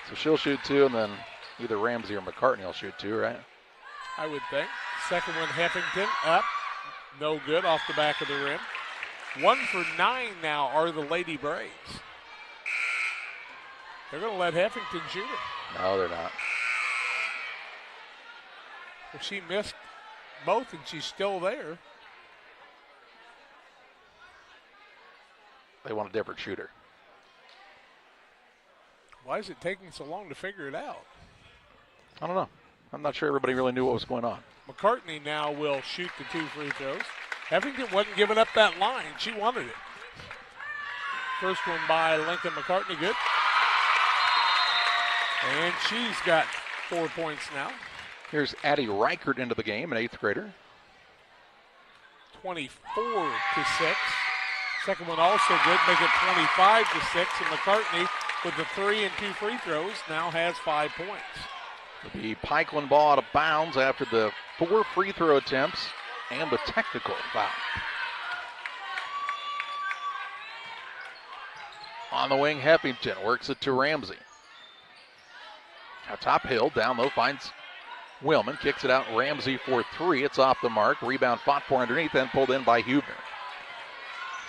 So she'll shoot 2, and then either Ramsey or McCartney will shoot 2, right? I would think. Second one, Heffington, up. No good, off the back of the rim. 1 for 9 now are the Lady Braves. They're going to let Heffington shoot it. No, they're not. Well, she missed both, and she's still there. They want a different shooter. Why is it taking so long to figure it out? I don't know. I'm not sure everybody really knew what was going on. McCartney now will shoot the 2 free throws. Heffington wasn't giving up that line. She wanted it. First one by Lincoln McCartney, good. And she's got 4 points now. Here's Addie Reichert into the game, an 8th grader. 24-6. Second one also good, make it 25-6. And McCartney with the 3 and 2 free throws now has 5 points. The Pikeland ball out of bounds after the 4 free throw attempts and the technical foul. On the wing, Heffington works it to Ramsey. Now top Hill, down low, finds Willman, kicks it out. Ramsey for 3. It's off the mark. Rebound fought for underneath and pulled in by Hubner.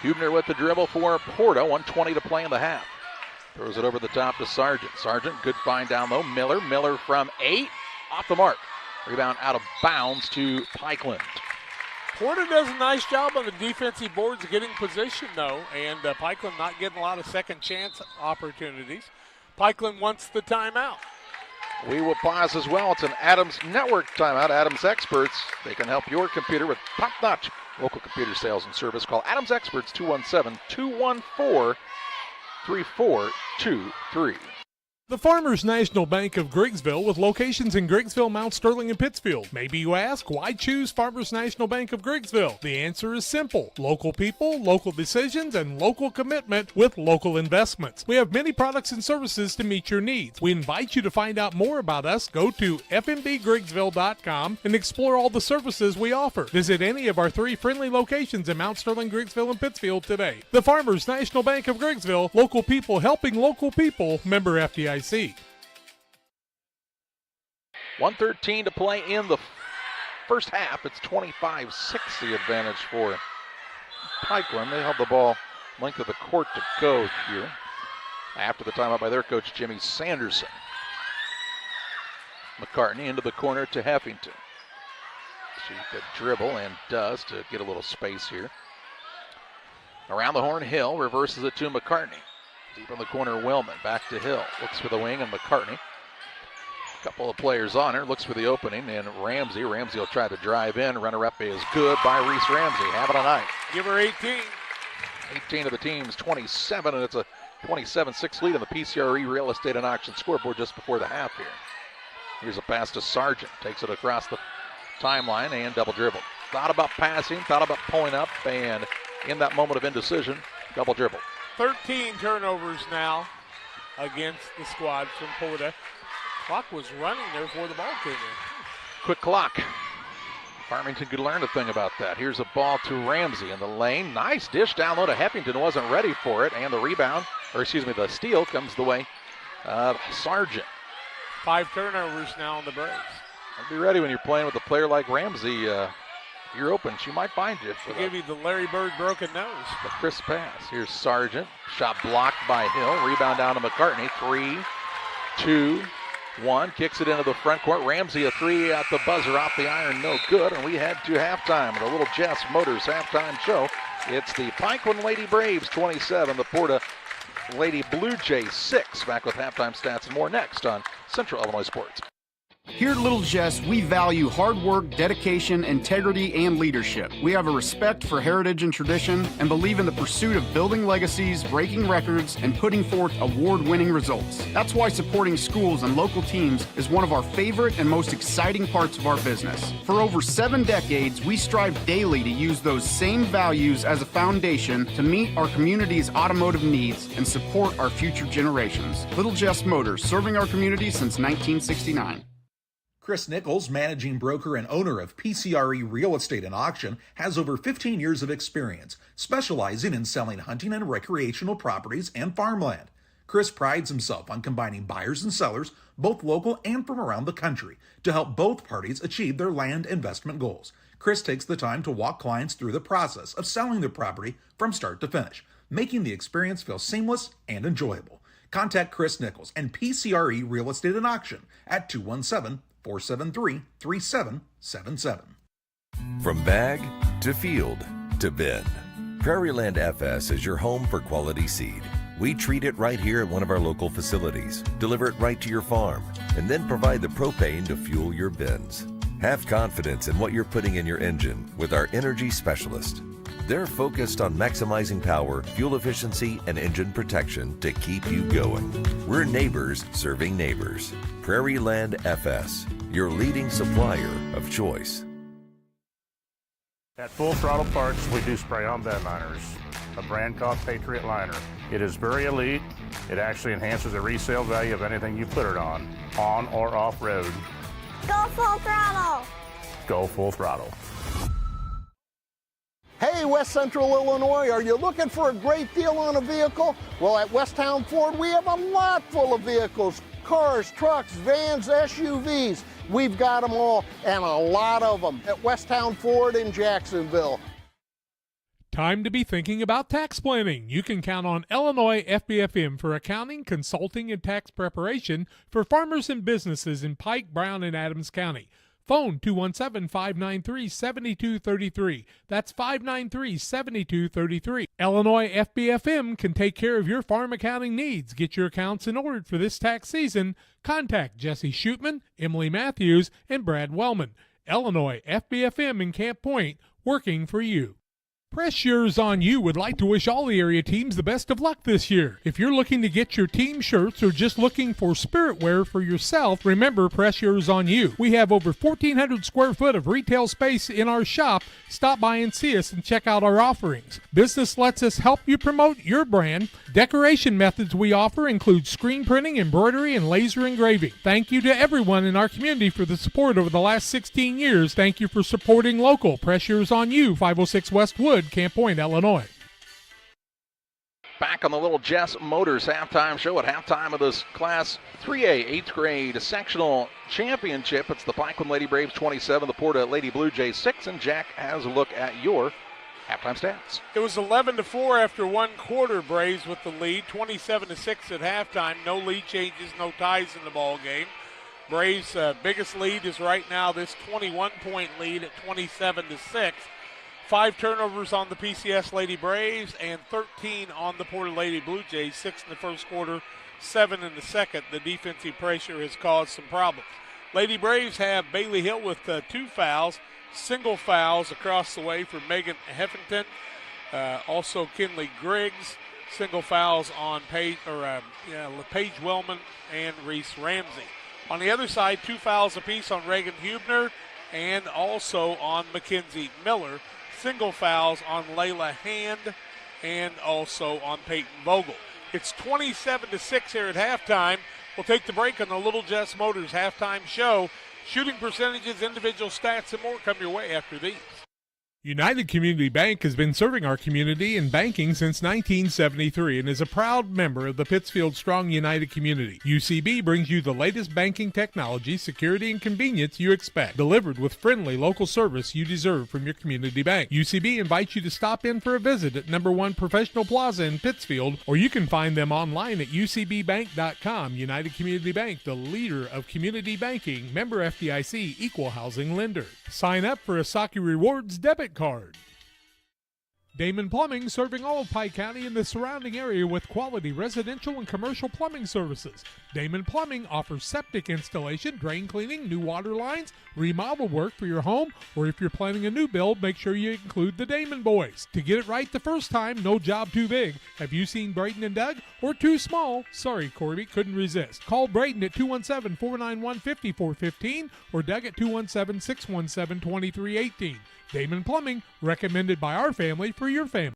Hubner with the dribble for PORTA. 1:20 to play in the half. Throws it over the top to Sargent. Sargent, good find down low. Miller from 8. Off the mark. Rebound out of bounds to Pikeland. PORTA does a nice job on the defensive boards getting position, though, and Pikeland not getting a lot of second chance opportunities. Pikeland wants the timeout. We will pause as well. It's an Adams Network timeout. Adams Experts, they can help your computer with top-notch local computer sales and service. Call Adams Experts 217-214-3423. The Farmers National Bank of Griggsville with locations in Griggsville, Mount Sterling, and Pittsfield. Maybe you ask, why choose Farmers National Bank of Griggsville? The answer is simple. Local people, local decisions, and local commitment with local investments. We have many products and services to meet your needs. We invite you to find out more about us. Go to fmbgriggsville.com and explore all the services we offer. Visit any of our 3 friendly locations in Mount Sterling, Griggsville, and Pittsfield today. The Farmers National Bank of Griggsville, local people helping local people, member FDIC. 1:13 to play in the first half. It's 25-6 the advantage for Pikeland. They held the ball length of the court to go here after the timeout by their coach, Jimmy Sanderson. McCartney into the corner to Heffington. She could dribble and does to get a little space here. Around the horn, Hill reverses it to McCartney. Deep in the corner, Wellman. Back to Hill. Looks for the wing and McCartney. A couple of players on her. Looks for the opening. And Ramsey. Ramsey will try to drive in. Runner-up is good by Reese Ramsey. Having a night. Give her 18. 18 of the team's 27, and it's a 27-6 lead on the PCRE Real Estate and Auction scoreboard just before the half here. Here's a pass to Sargent. Takes it across the timeline and double dribble. Thought about passing. Thought about pulling up. And in that moment of indecision, double dribble. 13 turnovers now against the squad from PORTA. Clock was running there before the ball came in. Quick clock. Farmington could learn a thing about that. Here's a ball to Ramsey in the lane. Nice dish down low to Heffington. Wasn't ready for it. And the rebound, the steal comes the way of Sargent. 5 turnovers now on the Braves. Be ready when you're playing with a player like Ramsey. You're open. She might find you. She'll give you the Larry Bird broken nose. The crisp pass. Here's Sargent. Shot blocked by Hill. Rebound down to McCartney. 3, 2, 1. Kicks it into the front court. Ramsey a 3 at the buzzer off the iron. No good. And we head to halftime. The Little Jess Motors halftime show. It's the Pikeland Lady Braves 27. The PORTA Lady Bluejays 6. Back with halftime stats and more next on Central Illinois Sports. Here at Little Jess, we value hard work, dedication, integrity, and leadership. We have a respect for heritage and tradition and believe in the pursuit of building legacies, breaking records, and putting forth award-winning results. That's why supporting schools and local teams is one of our favorite and most exciting parts of our business. For over 7 decades, we strive daily to use those same values as a foundation to meet our community's automotive needs and support our future generations. Little Jess Motors, serving our community since 1969. Chris Nichols, managing broker and owner of PCRE Real Estate and Auction, has over 15 years of experience, specializing in selling hunting and recreational properties and farmland. Chris prides himself on combining buyers and sellers, both local and from around the country, to help both parties achieve their land investment goals. Chris takes the time to walk clients through the process of selling their property from start to finish, making the experience feel seamless and enjoyable. Contact Chris Nichols and PCRE Real Estate and Auction at 217-473-3777. From bag to field to bin, Prairieland FS is your home for quality seed. We treat it right here at one of our local facilities, deliver it right to your farm, and then provide the propane to fuel your bins. Have confidence in what you're putting in your engine with our energy specialist. They're focused on maximizing power, fuel efficiency, and engine protection to keep you going. We're neighbors serving neighbors. Prairieland FS, your leading supplier of choice. At Full Throttle Parts, we do spray-on bed liners, a brand called Patriot Liner. It is very elite. It actually enhances the resale value of anything you put it on or off-road. Go Full Throttle! Go Full Throttle. Hey, West Central Illinois, are you looking for a great deal on a vehicle? Well, at Westtown Ford, we have a lot full of vehicles. Cars, trucks, vans, SUVs. We've got them all, and a lot of them at Westtown Ford in Jacksonville. Time to be thinking about tax planning. You can count on Illinois FBFM for accounting, consulting, and tax preparation for farmers and businesses in Pike, Brown, and Adams County. Phone 217-593-7233. That's 593-7233. Illinois FBFM can take care of your farm accounting needs. Get your accounts in order for this tax season. Contact Jesse Shootman, Emily Matthews, and Brad Wellman. Illinois FBFM in Camp Point, working for you. Press Yours On You would like to wish all the area teams the best of luck this year. If you're looking to get your team shirts or just looking for spirit wear for yourself, remember Press Yours On You. We have over 1,400 square foot of retail space in our shop. Stop by and see us and check out our offerings. Business lets us help you promote your brand. Decoration methods we offer include screen printing, embroidery, and laser engraving. Thank you to everyone in our community for the support over the last 16 years. Thank you for supporting local. Press Yours On You, 506 West Wood, Camp Point, Illinois. Back on the Little Jess Motors halftime show at halftime of this Class 3A 8th grade sectional championship. It's the Pikeland Lady Braves 27, the PORTA Lady Bluejays 6, and Jack has a look at your halftime stats. It was 11-4 after one quarter. Braves with the lead, 27-6 at halftime. No lead changes, no ties in the ball game. Braves' biggest lead is right now this 21-point lead at 27-6. 5 turnovers on the PCS Lady Braves and 13 on the PORTA Lady Bluejays. 6 in the first quarter, 7 in the second. The defensive pressure has caused some problems. Lady Braves have Bailey Hill with 2 fouls, single fouls across the way for Megan Heffington. Also Kinley Griggs, single fouls on Paige Wellman and Reese Ramsey. On the other side, 2 fouls apiece on Reagan Hubner and also on Mackenzie Miller. Single fouls on Layla Hand and also on Peyton Vogel. It's 27-6 here at halftime. We'll take the break on the Little Jess Motors halftime show. Shooting percentages, individual stats, and more come your way after these. United Community Bank has been serving our community in banking since 1973 and is a proud member of the Pittsfield Strong United community. UCB brings you the latest banking technology, security, and convenience you expect, delivered with friendly local service you deserve from your community bank. UCB invites you to stop in for a visit at No. 1 Professional Plaza in Pittsfield, or you can find them online at ucbbank.com. United Community Bank, the leader of community banking, member FDIC, equal housing lender. Sign up for a Saki Rewards debit card. Damon Plumbing, serving all of Pike County and the surrounding area with quality residential and commercial plumbing services. Damon Plumbing offers septic installation, drain cleaning, new water lines, remodel work for your home, or if you're planning a new build, make sure you include the Damon boys. To get it right the first time, no job too big. Have you seen Braden and Doug? Or too small? Sorry, Corby, couldn't resist. Call Braden at 217-491-5415 or Doug at 217-617-2318. Damon Plumbing, recommended by our family for your family.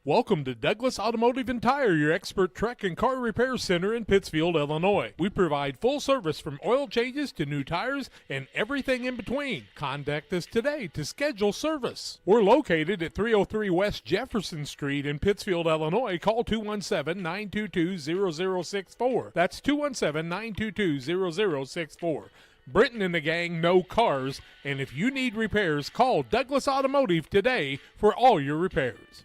Welcome to Douglas Automotive and Tire, your expert truck and car repair center in Pittsfield, Illinois. We provide full service from oil changes to new tires and everything in between. Contact us today to schedule service. We're located at 303 West Jefferson Street in Pittsfield, Illinois. Call 217-922-0064. That's 217-922-0064. Britton and the gang know cars, and if you need repairs, call Douglas Automotive today for all your repairs.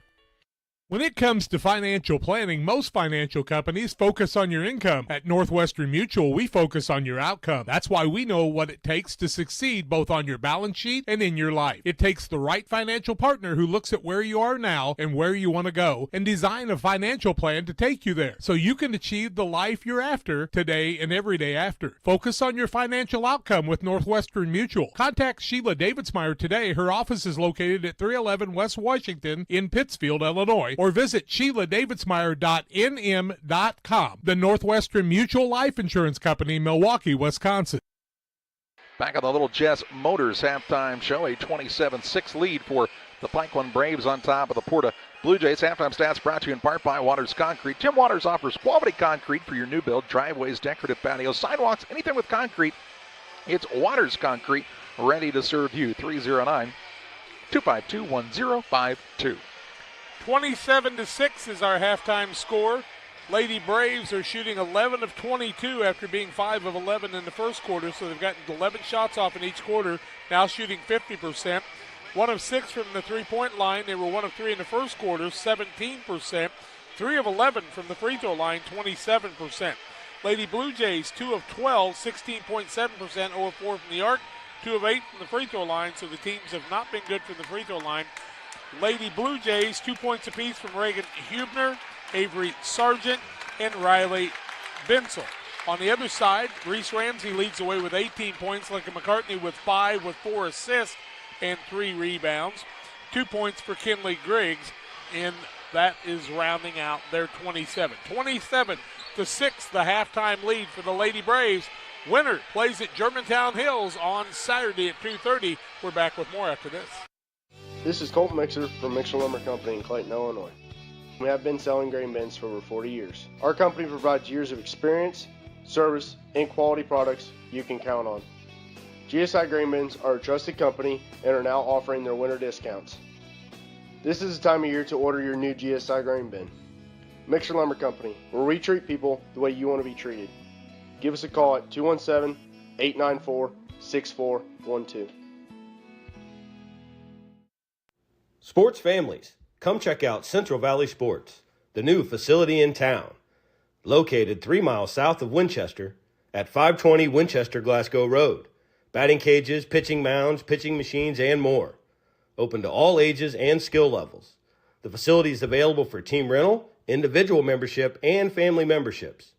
When it comes to financial planning, most financial companies focus on your income. At Northwestern Mutual, we focus on your outcome. That's why we know what it takes to succeed both on your balance sheet and in your life. It takes the right financial partner who looks at where you are now and where you want to go and design a financial plan to take you there so you can achieve the life you're after today and every day after. Focus on your financial outcome with Northwestern Mutual. Contact Sheila Davidsmeyer today. Her office is located at 311 West Washington in Pittsfield, Illinois, or visit SheilaDavidsmeyer.nm.com. The Northwestern Mutual Life Insurance Company, Milwaukee, Wisconsin. Back on the Little Jess Motors halftime show, a 27-6 lead for the Pikeland Braves on top of the PORTA Bluejays. Halftime stats brought to you in part by Waters Concrete. Tim Waters offers quality concrete for your new build, driveways, decorative patios, sidewalks, anything with concrete. It's Waters Concrete, ready to serve you. 309-252-1052. 27-6 is our halftime score. Lady Braves are shooting 11 of 22 after being 5 of 11 in the first quarter, so they've gotten 11 shots off in each quarter, now shooting 50%. 1 of 6 from the three-point line. They were 1 of 3 in the first quarter, 17%. 3 of 11 from the free throw line, 27%. Lady Bluejays, 2 of 12, 16.7%, 0 of 4 from the arc, 2 of 8 from the free throw line, so the teams have not been good from the free throw line. Lady Bluejays, 2 points apiece from Reagan Hubner, Avery Sargent, and Riley Bensel. On the other side, Reese Ramsey leads the way with 18 points, Lincoln McCartney with 5 with 4 assists and 3 rebounds. 2 points for Kinley Griggs, and that is rounding out their 27. 27-6, the halftime lead for the Lady Braves. Winner plays at Germantown Hills on Saturday at 2:30. We're back with more after this. This is Colt Mixer from Mixer Lumber Company in Clayton, Illinois. We have been selling grain bins for over 40 years. Our company provides years of experience, service, and quality products you can count on. GSI Grain Bins are a trusted company and are now offering their winter discounts. This is the time of year to order your new GSI grain bin. Mixer Lumber Company, where we treat people the way you want to be treated. Give us a call at 217-894-6412. Sports families, come check out Central Valley Sports, the new facility in town. Located 3 miles south of Winchester at 520 Winchester Glasgow Road. Batting cages, pitching mounds, pitching machines, and more. Open to all ages and skill levels. The facility is available for team rental, individual membership, and family memberships.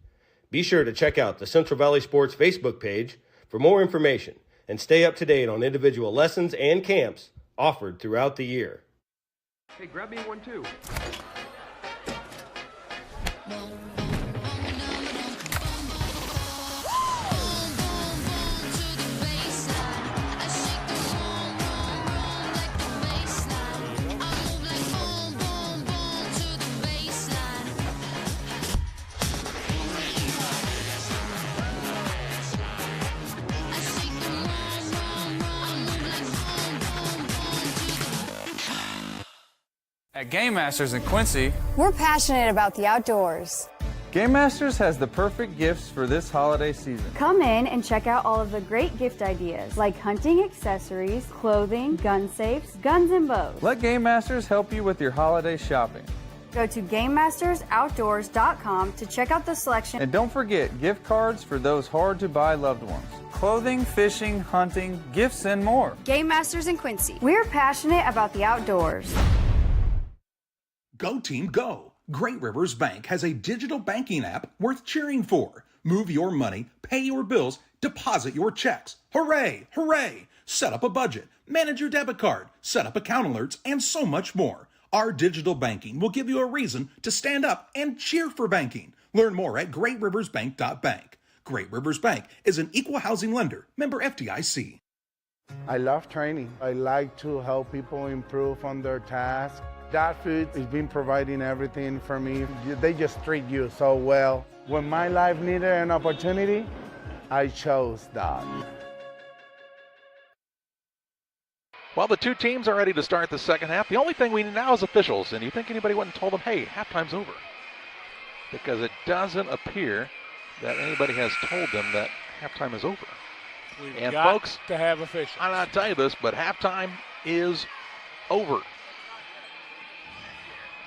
Be sure to check out the Central Valley Sports Facebook page for more information and stay up to date on individual lessons and camps offered throughout the year. Hey, grab me one too. At Game Masters in Quincy, we're passionate about the outdoors. Game Masters has the perfect gifts for this holiday season. Come in and check out all of the great gift ideas like hunting accessories, clothing, gun safes, guns and bows. Let Game Masters help you with your holiday shopping. Go to GameMastersOutdoors.com to check out the selection. And don't forget gift cards for those hard-to-buy loved ones. Clothing, fishing, hunting, gifts, and more. Game Masters in Quincy. We're passionate about the outdoors. Go team, go! Great Rivers Bank has a digital banking app worth cheering for. Move your money, pay your bills, deposit your checks. Hooray! Hooray! Set up a budget, manage your debit card, set up account alerts, and so much more. Our digital banking will give you a reason to stand up and cheer for banking. Learn more at greatriversbank.bank. Great Rivers Bank is an equal housing lender, member FDIC. I love training. I like to help people improve on their tasks. That food has been providing everything for me. They just treat you so well. When my life needed an opportunity, I chose that. Well, the two teams are ready to start the second half. The only thing we need now is officials. And you think anybody went and told them, hey, halftime's over? Because it doesn't appear that anybody has told them that halftime is over. We've got folks, to have officials. I'm not telling you this, but halftime is over.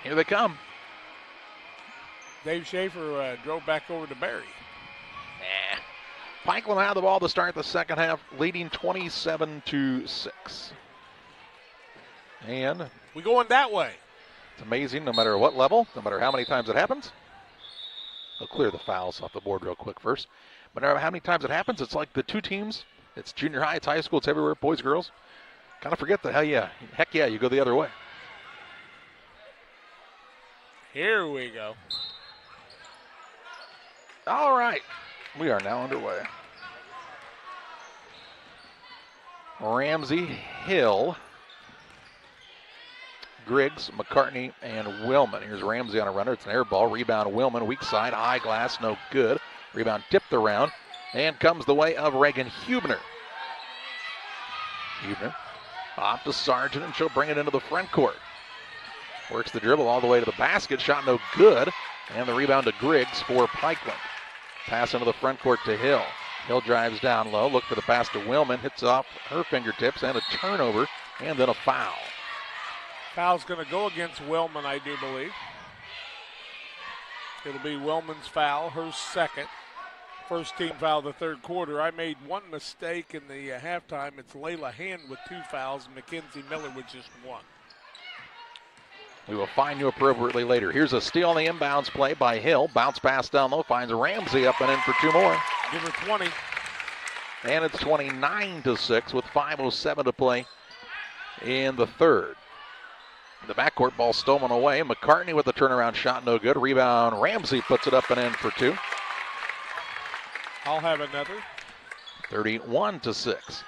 Here they come. Dave Schaefer drove back over to Barry. Pikeland had the ball to start the second half, leading 27-6. And we going that way. It's amazing, no matter what level, no matter how many times it happens. I'll clear the fouls off the board real quick first. But no matter how many times it happens, it's like the two teams. It's junior high, it's high school, it's everywhere, boys, girls. Kind of forget that, heck yeah, you go the other way. Here we go. All right, we are now underway. Ramsey, Hill, Griggs, McCartney, and Willman. Here's Ramsey on a runner. It's an air ball. Rebound, Willman, weak side, high glass, no good. Rebound tipped around and comes the way of Reagan Hubner. Hubner off to Sargent, and she'll bring it into the front court. Works the dribble all the way to the basket. Shot no good. And the rebound to Griggs for Pikeland. Pass into the front court to Hill. Hill drives down low. Look for the pass to Willman. Hits off her fingertips and a turnover and then a foul. Foul's going to go against Willman, I do believe. It'll be Willman's foul, her second. First team foul of the third quarter. I made one mistake in the halftime. It's Layla Hand with 2 fouls and Mackenzie Miller with just 1. We will fine you appropriately later. Here's a steal on the inbounds play by Hill. Bounce pass down low, finds Ramsey up and in for 2 more. Give her 20. And it's 29-6 with 5:07 to play in the third. The backcourt ball stolen away. McCartney with the turnaround shot, no good. Rebound, Ramsey puts it up and in for two. I'll have another. 31-6.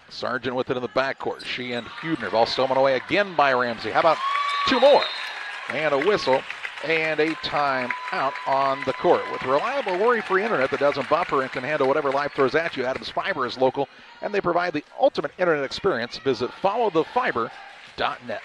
Sargent with it in the backcourt. She and Hubner. Ball stolen away again by Ramsey. How about two more? And a whistle and a timeout on the court. With reliable, worry-free internet that doesn't buffer and can handle whatever life throws at you, Adams Fiber is local, and they provide the ultimate internet experience. Visit followthefiber.net.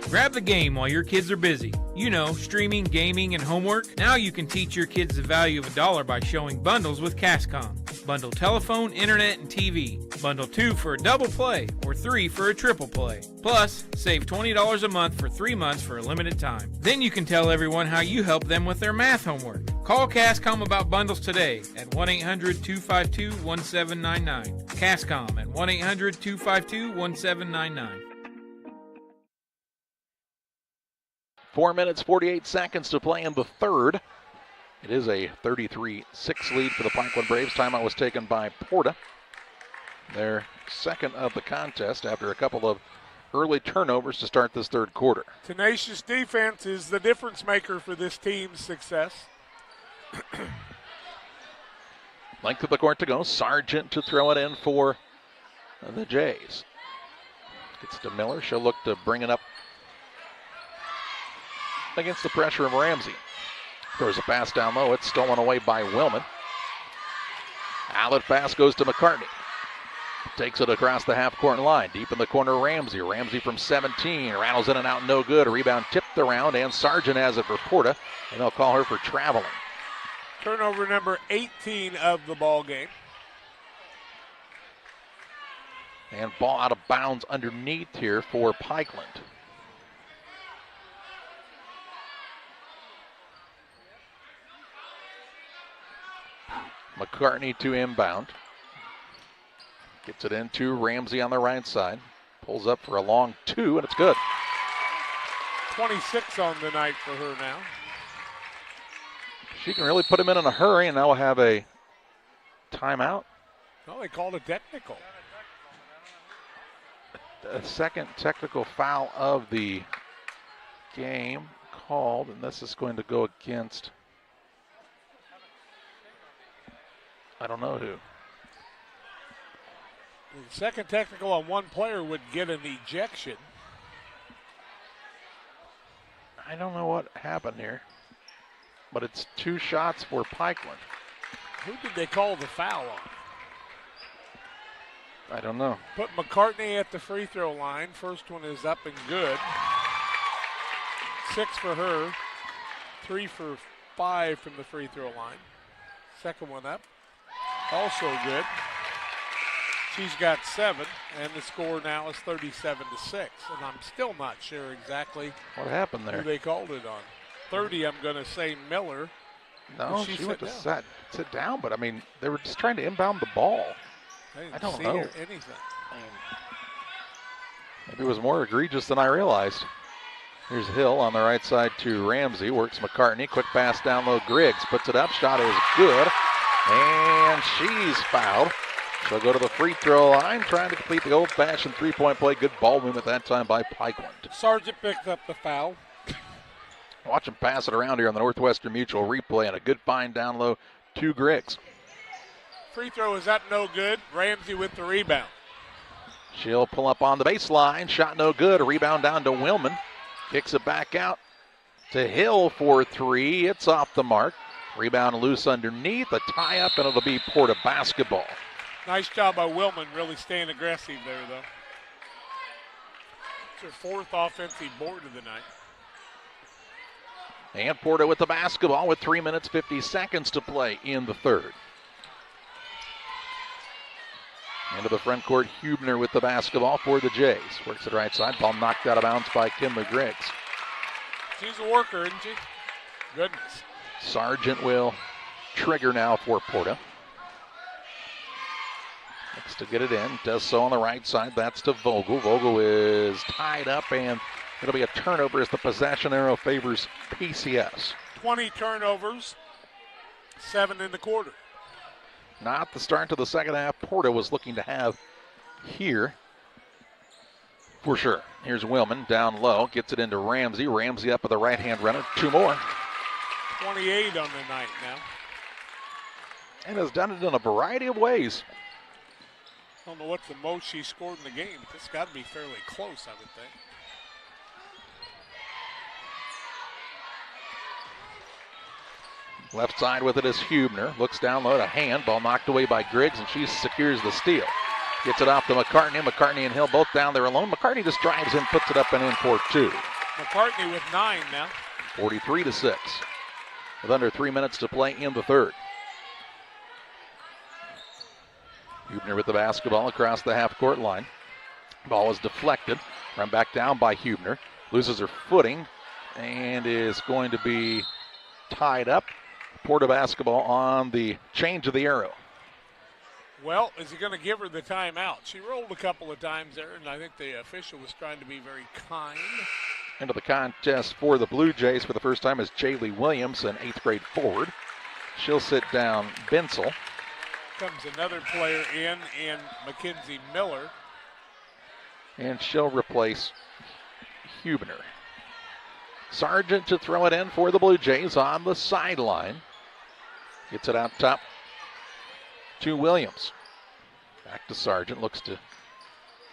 Grab the game while your kids are busy. You know, streaming, gaming, and homework. Now you can teach your kids the value of $1 by showing bundles with Cascom. Bundle telephone, internet, and TV. Bundle 2 for a double play or 3 for a triple play. Plus, save $20 a month for 3 months for a limited time. Then you can tell everyone how you help them with their math homework. Call Cascom about bundles today at 1-800-252-1799. Cascom at 1-800-252-1799. 4 minutes, 48 seconds to play in the third. It is a 33-6 lead for the Pikeland Braves. Timeout was taken by PORTA. Their second of the contest after a couple of early turnovers to start this third quarter. Tenacious defense is the difference maker for this team's success. Length of the court to go. Sargent to throw it in for the Jays. Gets to Miller. She'll look to bring it up against the pressure of Ramsey. Throws a pass down low. It's stolen away by Willman. Outlet pass goes to McCartney. Takes it across the half-court line. Deep in the corner, Ramsey. Ramsey from 17. Rattles in and out, no good. A rebound tipped around, and Sargent has it for PORTA, and they'll call her for traveling. Turnover number 18 of the ball game. And ball out of bounds underneath here for Pikeland. McCartney to inbound. Gets it into Ramsey on the right side. Pulls up for a long two, and it's good. 26 on the night for her now. She can really put him in a hurry, and now we'll have a timeout. Well, they called a technical. A second technical foul of the game called, and this is going to go against, I don't know who. The second technical on one player would get an ejection. I don't know what happened here, but it's 2 shots for Pikeland. Who did they call the foul on? I don't know. Put McCartney at the free throw line. First one is up and good. 6 for her. 3 for 5 from the free throw line. Second one up. Also good. She's got 7, and the score now is 37-6. And I'm still not sure exactly what happened there. Who they called it on. 30, I'm going to say Miller. No, she went to sit down, but I mean, they were just trying to inbound the ball. I don't know. Anything. Maybe it was more egregious than I realized. Here's Hill on the right side to Ramsey. Works McCartney. Quick pass down low. Griggs puts it up. Shot is good. And she's fouled. She'll go to the free throw line, trying to complete the old-fashioned three-point play. Good ball movement that time by Pikeland. Sargent picked up the foul. Watch him pass it around here on the Northwestern Mutual replay, and a good find down low to Griggs. Free throw is up, no good. Ramsey with the rebound. She'll pull up on the baseline. Shot no good. A rebound down to Willman. Kicks it back out to Hill for 3. It's off the mark. Rebound loose underneath. A tie-up, and it'll be PORTA basketball. Nice job by Willman, really staying aggressive there, though. It's her 4th offensive board of the night. And PORTA with the basketball with 3 minutes, 50 seconds to play in the third. Into the front court, Hubner with the basketball for the Jays. Works it right side. Ball knocked out of bounds by Kinley Griggs. She's a worker, isn't she? Goodness. Sargent will trigger now for PORTA. Looks to get it in. Does so on the right side. That's to Vogel. Vogel is tied up, and it'll be a turnover as the possession arrow favors PCS. 20 turnovers, 7 in the quarter. Not the start to the second half PORTA was looking to have here, for sure. Here's Willman down low, gets it into Ramsey. Ramsey up with a right-hand runner. 2 more. 28 on the night now. And has done it in a variety of ways. I don't know what's the most she scored in the game, but it's got to be fairly close, I would think. Left side with it is Hubner. Looks down low to Hand. Ball knocked away by Griggs, and she secures the steal. Gets it off to McCartney. McCartney and Hill both down there alone. McCartney just drives in, puts it up and in for 2. McCartney with 9 now. 43-6. With under 3 minutes to play in the third. Hubner with the basketball across the half-court line. Ball is deflected. Run back down by Hubner. Loses her footing and is going to be tied up. PORTA basketball on the change of the arrow. Well, is he going to give her the timeout? She rolled a couple of times there, and I think the official was trying to be very kind. Into the contest for the Blue Jays for the first time is Jaylee Williams, an 8th grade forward. She'll sit down Bensel. Comes another player in Mackenzie Miller. And she'll replace Hubner. Sargent to throw it in for the Blue Jays on the sideline. Gets it out top to Williams. Back to Sargent. Looks to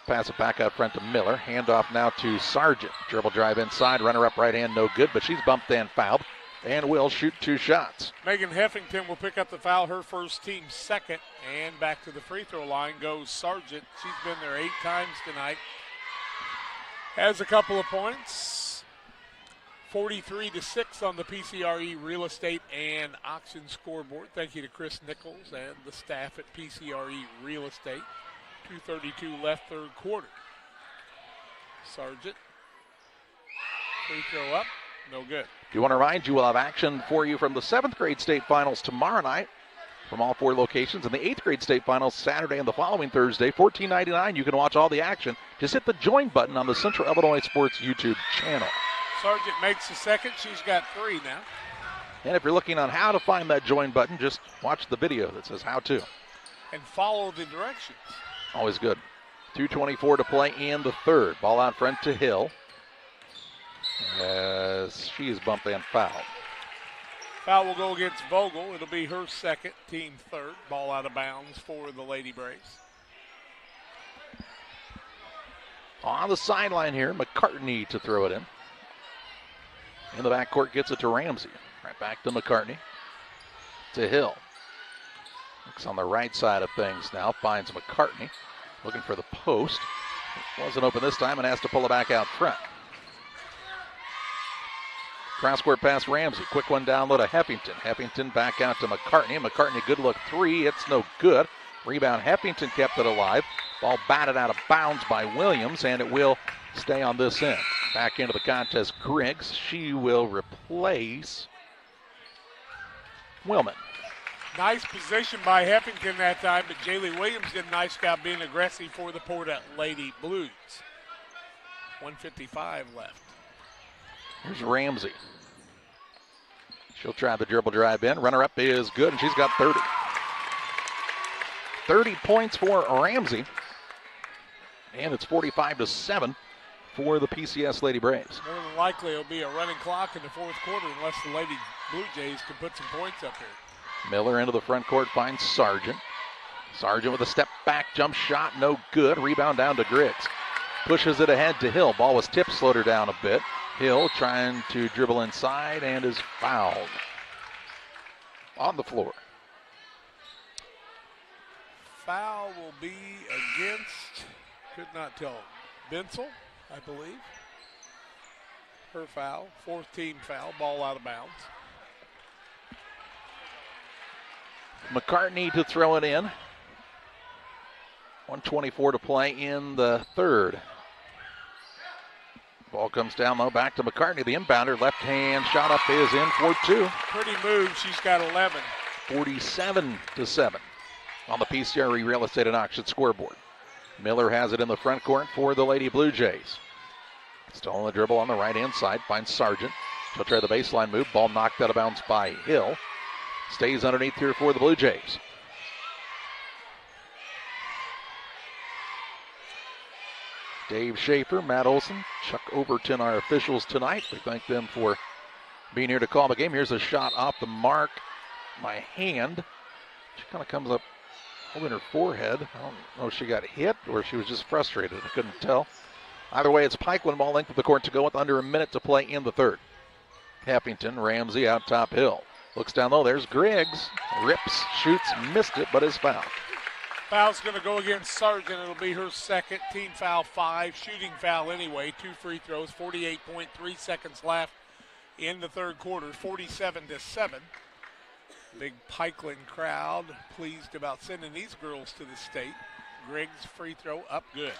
pass it back out front to Miller. Handoff now to Sargent. Dribble drive inside. Runner up right hand. No good, but she's bumped and fouled and will shoot 2 shots. Megan Heffington will pick up the foul, her first, team second. And back to the free throw line goes Sargent. She's been there 8 times tonight. Has a couple of points. 43-6 on the PCRE Real Estate and Auction scoreboard. Thank you to Chris Nichols and the staff at PCRE Real Estate. 2:32 left, third quarter. Sargent. Free throw up. No good. Do you want to remind you, we'll have action for you from the 7th grade state finals tomorrow night from all 4 locations, and the 8th grade state finals Saturday and the following Thursday. $14.99. You can watch all the action. Just hit the join button on the Central Illinois Sports YouTube channel. Sargent makes the second. She's got 3 now. And if you're looking on how to find that join button, just watch the video that says how to. And follow the directions. Always good. 2:24 to play in the third. Ball out front to Hill. As she is bumped and fouled. Foul will go against Vogel. It'll be her second, team third. Ball out of bounds for the Lady Braves. On the sideline here, McCartney to throw it in. In the backcourt, gets it to Ramsey. Right back to McCartney. To Hill. Looks on the right side of things now. Finds McCartney. Looking for the post. Wasn't open this time and has to pull it back out front. Cross-court pass Ramsey. Quick one down low to Heffington. Heffington back out to McCartney. McCartney, good look 3. It's no good. Rebound, Heffington kept it alive. Ball batted out of bounds by Williams, and it will stay on this end. Back into the contest, Griggs. She will replace Willman. Nice position by Heffington that time, but Jaylee Williams did a nice job being aggressive for the PORTA Lady Blues. 1:55 left. Here's Ramsey. She'll try the dribble drive in. Runner-up is good, and she's got 30. 30 points for Ramsey. And it's 45-7 for the PCS Lady Braves. More than likely it'll be a running clock in the fourth quarter unless the Lady Blue Jays can put some points up here. Miller into the front court finds Sargent. Sargent with a step back jump shot, no good. Rebound down to Griggs. Pushes it ahead to Hill. Ball was tipped, slowed her down a bit. Hill trying to dribble inside and is fouled on the floor. Foul will be against, could not tell, Bensel, I believe. Her foul, 4th team foul, ball out of bounds. McCartney to throw it in. 1:24 to play in the third. Ball comes down low, back to McCartney, the inbounder. Left hand shot up is in for 2. Pretty move, she's got 11. 47-7 on the PCRE Real Estate and Auction scoreboard. Miller has it in the front court for the Lady Blue Jays. Still on the dribble on the right-hand side, finds Sargent. She'll try the baseline move. Ball knocked out of bounds by Hill. Stays underneath here for the Blue Jays. Dave Schaefer, Matt Olson, Chuck Overton, our officials tonight. We thank them for being here to call the game. Here's a shot off the mark. My hand. She kind of comes up holding her forehead. I don't know if she got hit or she was just frustrated. I couldn't tell. Either way, it's Pikeland ball length of the court to go with under a minute to play in the third. Heffington, Ramsey out top Hill. Looks down low. There's Griggs. Rips, shoots, missed it, but is fouled. Foul's going to go against Sargent. It'll be her second. Team foul 5. Shooting foul anyway. 2 free throws. 48.3 seconds left in the third quarter. 47-7. Big Pikeland crowd pleased about sending these girls to the state. Griggs free throw up good.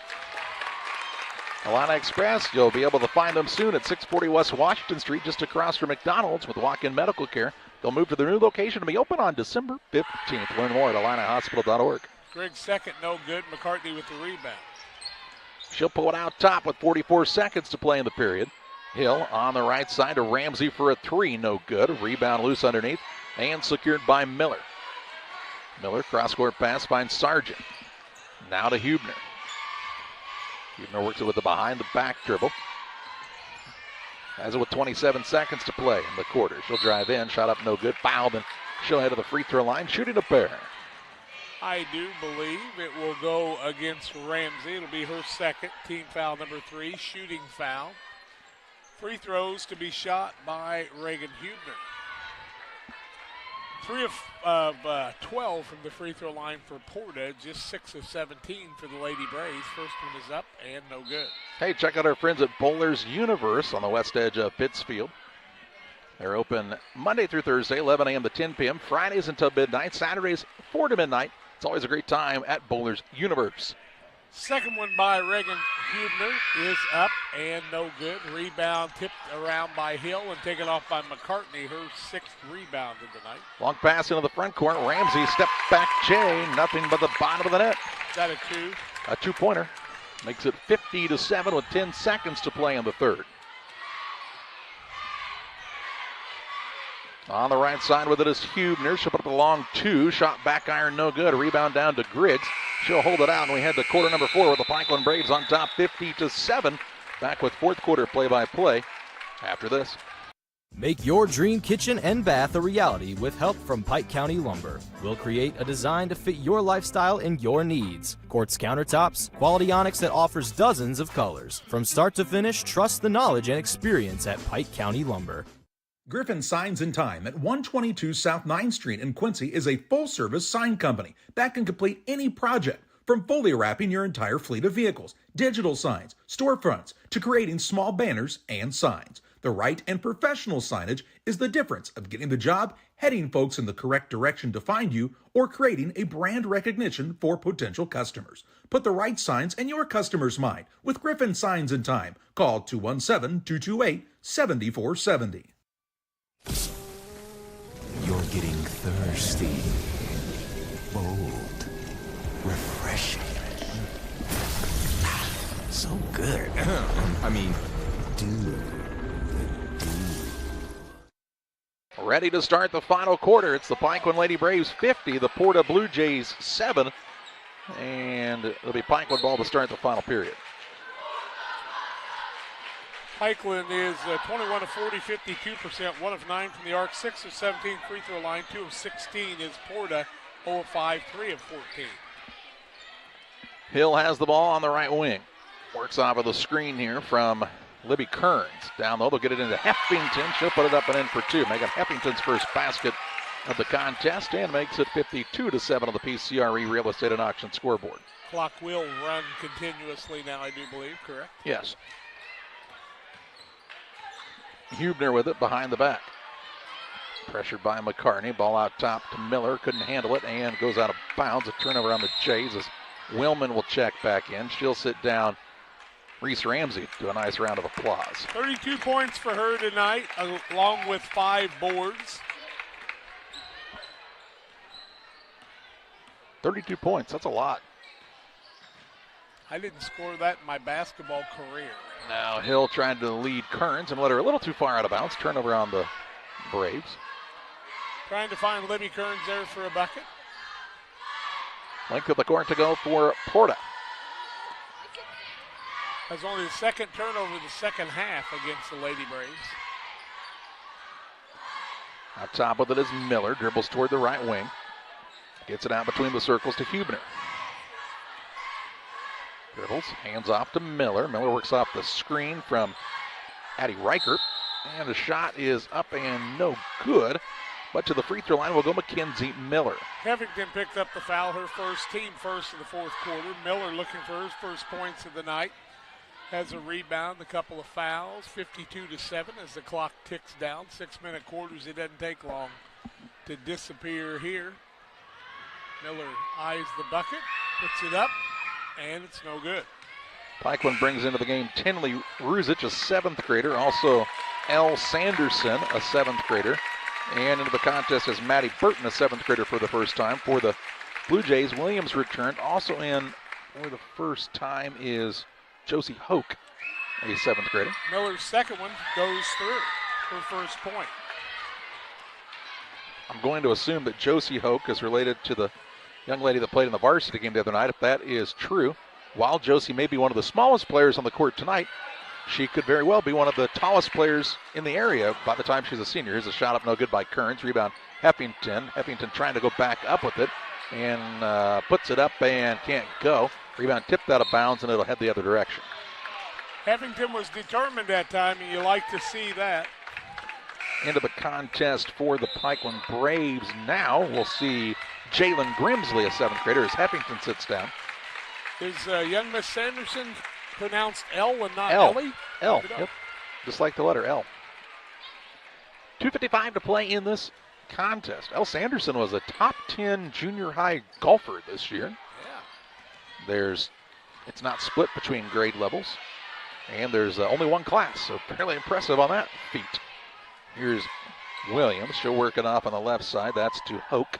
Illini Express, you'll be able to find them soon at 640 West Washington Street, just across from McDonald's with walk-in medical care. They'll move to their new location to be open on December 15th. Learn more at IlliniHospital.org. Griggs second, no good. McCartney with the rebound. She'll pull it out top with 44 seconds to play in the period. Hill on the right side to Ramsey for a 3, no good. Rebound loose underneath and secured by Miller. Miller cross-court pass finds Sargent. Now to Hubner. Hubner works it with the behind-the-back dribble. Has it with 27 seconds to play in the quarter. She'll drive in, shot up no good, fouled, and she'll head to the free throw line, shooting a pair. I do believe it will go against Ramsey. It'll be her second, team foul number 3, shooting foul. Free throws to be shot by Reagan Hubner. 3 of 12 from the free throw line for Porta, just 6 of 17 for the Lady Braves. First one is up and no good. Hey, check out our friends at Bowler's Universe on the west edge of Pittsfield. They're open Monday through Thursday, 11 a.m. to 10 p.m., Fridays until midnight, Saturdays 4 to midnight. It's always a great time at Bowler's Universe. Second one by Reagan Hubner is up and no good. Rebound tipped around by Hill and taken off by McCartney, her 6th rebound of the night. Long pass into the front court. Ramsey step back J, nothing but the bottom of the net. Is that a 2? A 2-pointer. Makes it 50-7 with 10 seconds to play in the third. On the right side with it is Hubner. She'll put up a long 2. Shot back iron, no good. Rebound down to Griggs. She'll hold it out, and we head to quarter number 4 with the Pikeland Braves on top 50-7. Back with fourth quarter play-by-play after this. Make your dream kitchen and bath a reality with help from Pike County Lumber. We'll create a design to fit your lifestyle and your needs. Quartz countertops, quality onyx that offers dozens of colors. From start to finish, trust the knowledge and experience at Pike County Lumber. Griffin Signs and Time at 122 South 9th Street in Quincy is a full-service sign company that can complete any project, from fully wrapping your entire fleet of vehicles, digital signs, storefronts, to creating small banners and signs. The right and professional signage is the difference of getting the job, heading folks in the correct direction to find you, or creating a brand recognition for potential customers. Put the right signs in your customer's mind with Griffin Signs and Time. Call 217-228-7470. You're getting thirsty, bold, refreshing, so good. I mean, dude. Ready to start the final quarter. It's the Pikeland Lady Braves 50, the Porta Bluejays 7, and it'll be Pikeland ball to start the final period. Pikeland is 21 of 40, 52%, 1 of 9 from the arc, 6 of 17 free throw line, 2 of 16 is Porta, 0 of 5, 3 of 14. Hill has the ball on the right wing. Works off of the screen here from Libby Kearns. Down low, they'll get it into Heffington. She'll put it up and in for 2, making Heffington's first basket of the contest and makes it 52-7 on the PCRE Real Estate and Auction scoreboard. Clock will run continuously now, I do believe, correct? Yes. Hubner with it behind the back. Pressured by McCartney. Ball out top to Miller. Couldn't handle it and goes out of bounds. A turnover on the Jays as Willman will check back in. She'll sit down. Reese Ramsey do a nice round of applause. 32 points for her tonight, along with 5 boards. 32 points, that's a lot. I didn't score that in my basketball career. Now Hill trying to lead Kearns and let her a little too far out of bounds. Turnover on the Braves. Trying to find Libby Kearns there for a bucket. Length of the court to go for Porta. That's only the second turnover of the second half against the Lady Braves. On top of it is Miller. Dribbles toward the right wing. Gets it out between the circles to Huebner. Dribbles, hands off to Miller. Miller works off the screen from Addie Reichert. And the shot is up and no good. But to the free throw line will go Mackenzie Miller. Heffington picked up the foul, her first, team first in the fourth quarter. Miller looking for her first points of the night. Has a rebound, a couple of fouls, 52-7 as the clock ticks down. 6-minute quarters, it doesn't take long to disappear here. Miller eyes the bucket, puts it up, and it's no good. Pikeland brings into the game Tinley Ruzic, a 7th grader. Also Elle Sanderson, a 7th grader. And into the contest is Maddie Burton, a 7th grader for the first time. For the Blue Jays, Williams returned. Also in for the first time is Josie Hoke, a 7th grader. Miller's second one goes through her first point. I'm going to assume that Josie Hoke is related to the young lady that played in the varsity game the other night. If that is true, while Josie may be one of the smallest players on the court tonight, she could very well be one of the tallest players in the area by the time she's a senior. Here's a shot up no good by Kearns. Rebound Heffington. Heffington trying to go back up with it and puts it up and can't go. Rebound tipped out of bounds and it'll head the other direction. Heffington was determined that time, and you like to see that. Into the contest for the Pikeland Braves now. We'll see Jalen Grimsley, a 7th grader, as Heffington sits down. Is young Miss Sanderson pronounced L and not L. Ellie? L, yep. Just like the letter L. 2:55 to play in this contest. Elle Sanderson was a top 10 junior high golfer this year. Yeah. It's not split between grade levels. And there's only one class, so fairly impressive on that feat. Here's Williams. She'll work it off on the left side. That's to Hoke.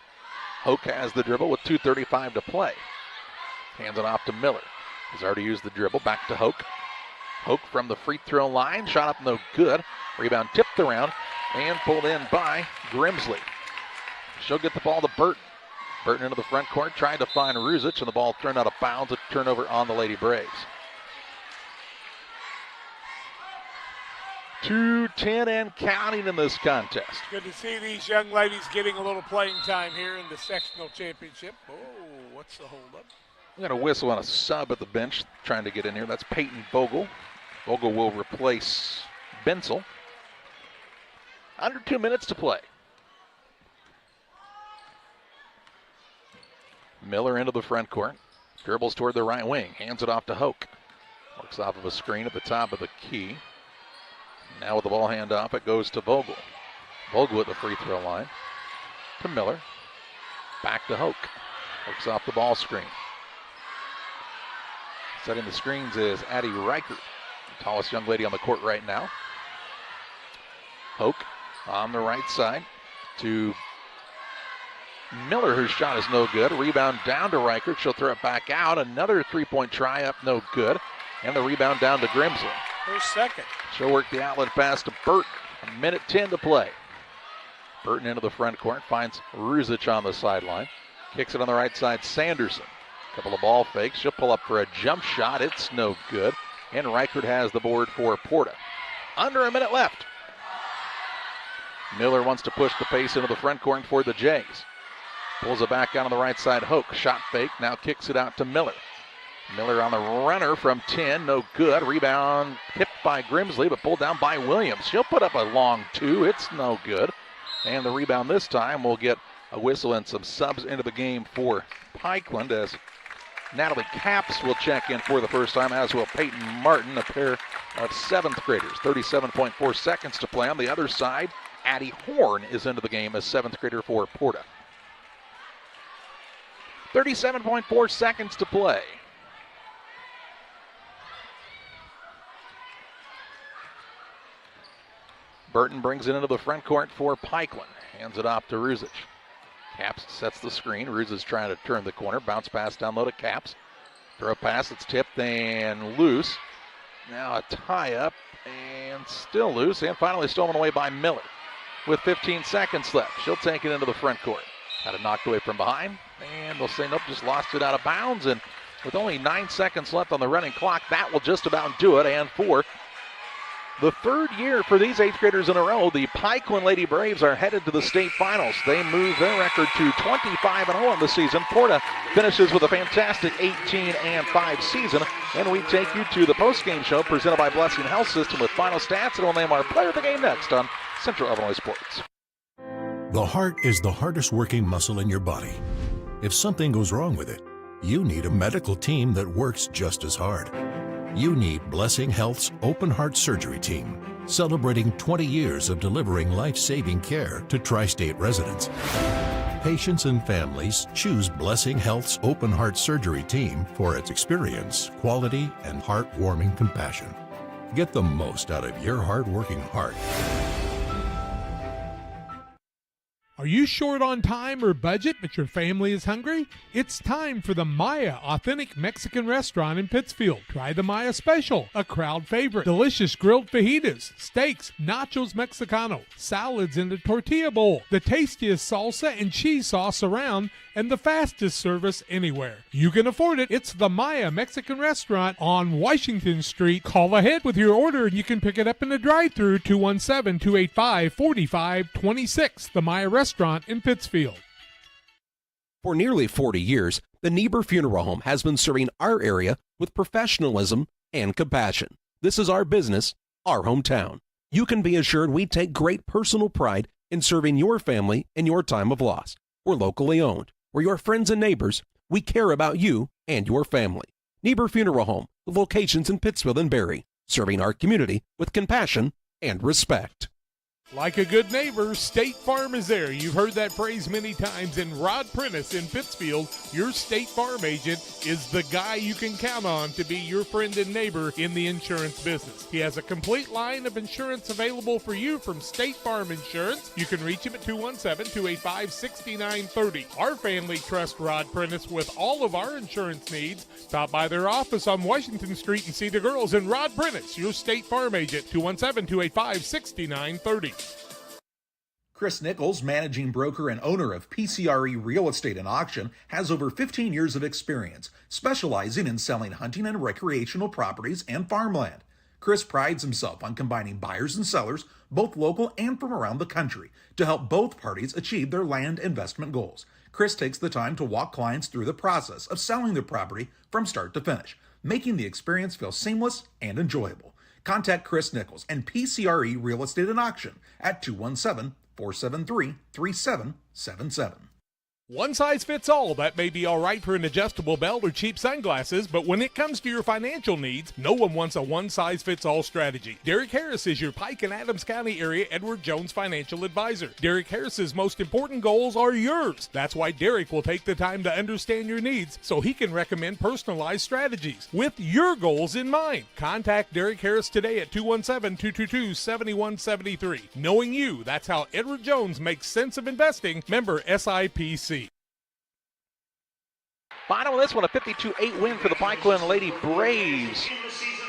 Hoke has the dribble with 2:35 to play. Hands it off to Miller. He's already used the dribble. Back to Hoke. Hoke from the free throw line. Shot up no good. Rebound tipped around and pulled in by Grimsley. She'll get the ball to Burton. Burton into the front court. Tried to find Ruzic, and the ball thrown out of bounds. A turnover on the Lady Braves. 2:10 and counting in this contest. Good to see these young ladies getting a little playing time here in the sectional championship. Oh, what's the holdup? We got a whistle on a sub at the bench trying to get in here. That's Peyton Vogel. Vogel will replace Bensel. Under 2 minutes to play. Miller into the front court. Dribbles toward the right wing. Hands it off to Hoke. Works off of a screen at the top of the key. Now with the ball handoff, it goes to Vogel. Vogel at the free throw line. To Miller. Back to Hoke. Works off the ball screen. Setting the screens is Addie Reichert, the tallest young lady on the court right now. Hoke on the right side to Miller, whose shot is no good. Rebound down to Reichert. She'll throw it back out. Another three-point try up, no good. And the rebound down to Grimsley. Her second. She'll work the outlet pass to Burton. 1:10 to play. Burton into the front court, finds Ruzic on the sideline. Kicks it on the right side, Sanderson. Couple of ball fakes. She'll pull up for a jump shot. It's no good. And Reichert has the board for Porta. Under a minute left. Miller wants to push the pace into the front court for the Jays. Pulls it back out on the right side. Hoke, shot fake. Now kicks it out to Miller. Miller on the runner from 10. No good. Rebound tipped by Grimsley, but pulled down by Williams. She'll put up a long 2. It's no good. And the rebound this time will get a whistle and some subs into the game for Pikeland as Natalie Capps will check in for the first time, as will Peyton Martin, a pair of 7th graders. 37.4 seconds to play. On the other side, Addie Horn is into the game as 7th grader for Porta. 37.4 seconds to play. Burton brings it into the front court for Pikeland. Hands it off to Ruzic. Capps sets the screen. Ruzic trying to turn the corner. Bounce pass down low to Capps. Throw pass, it's tipped and loose. Now a tie up and still loose, and finally stolen away by Miller with 15 seconds left. She'll take it into the front court. Had it knocked away from behind, and they'll say nope, just lost it out of bounds, and with only 9 seconds left on the running clock. That will just about do it. And for the third year for these 8th graders in a row, the Pikeland Lady Braves are headed to the state finals. They move their record to 25-0 in the season. PORTA finishes with a fantastic 18-5 season. And we take you to the postgame show presented by Blessing Health System with final stats. And we'll name our player of the game next on Central Illinois Sports. The heart is the hardest working muscle in your body. If something goes wrong with it, you need a medical team that works just as hard. You need Blessing Health's Open Heart Surgery Team, celebrating 20 years of delivering life-saving care to tri-state residents. Patients and families choose Blessing Health's Open Heart Surgery Team for its experience, quality, and heartwarming compassion. Get the most out of your hard-working heart. Are you short on time or budget, but your family is hungry? It's time for the Maya Authentic Mexican Restaurant in Pittsfield. Try the Maya Special, a crowd favorite. Delicious grilled fajitas, steaks, nachos Mexicano, salads in the tortilla bowl, the tastiest salsa and cheese sauce around, and the fastest service anywhere. You can afford it. It's the Maya Mexican Restaurant on Washington Street. Call ahead with your order and you can pick it up in the drive-thru, 217-285-4526. The Maya Restaurant in Pittsfield. For nearly 40 years, the Niebuhr Funeral Home has been serving our area with professionalism and compassion. This is our business, our hometown. You can be assured we take great personal pride in serving your family in your time of loss. We're locally owned. We're your friends and neighbors. We care about you and your family. Niebuhr Funeral Home, with locations in Pittsfield and Barry, serving our community with compassion and respect. Like a good neighbor, State Farm is there. You've heard that phrase many times. And Rod Prentice in Pittsfield, your State Farm agent, is the guy you can count on to be your friend and neighbor in the insurance business. He has a complete line of insurance available for you from State Farm Insurance. You can reach him at 217-285-6930. Our family trusts Rod Prentice with all of our insurance needs. Stop by their office on Washington Street and see the girls. And Rod Prentice, your State Farm agent, 217-285-6930. Chris Nichols, managing broker and owner of PCRE Real Estate and Auction, has over 15 years of experience, specializing in selling hunting and recreational properties and farmland. Chris prides himself on combining buyers and sellers, both local and from around the country, to help both parties achieve their land investment goals. Chris takes the time to walk clients through the process of selling their property from start to finish, making the experience feel seamless and enjoyable. Contact Chris Nichols and PCRE Real Estate and Auction at 217-473-3777. One size fits all. That may be all right for an adjustable belt or cheap sunglasses, but when it comes to your financial needs, no one wants a one-size-fits-all strategy. Derek Harris is your Pike and Adams County area Edward Jones financial advisor. Derek Harris's most important goals are yours. That's why Derek will take the time to understand your needs so he can recommend personalized strategies with your goals in mind. Contact Derek Harris today at 217-222-7173. Knowing you, that's how Edward Jones makes sense of investing. Member SIPC. Final of this one, a 52-8 win for the Pikeland Lady Braves.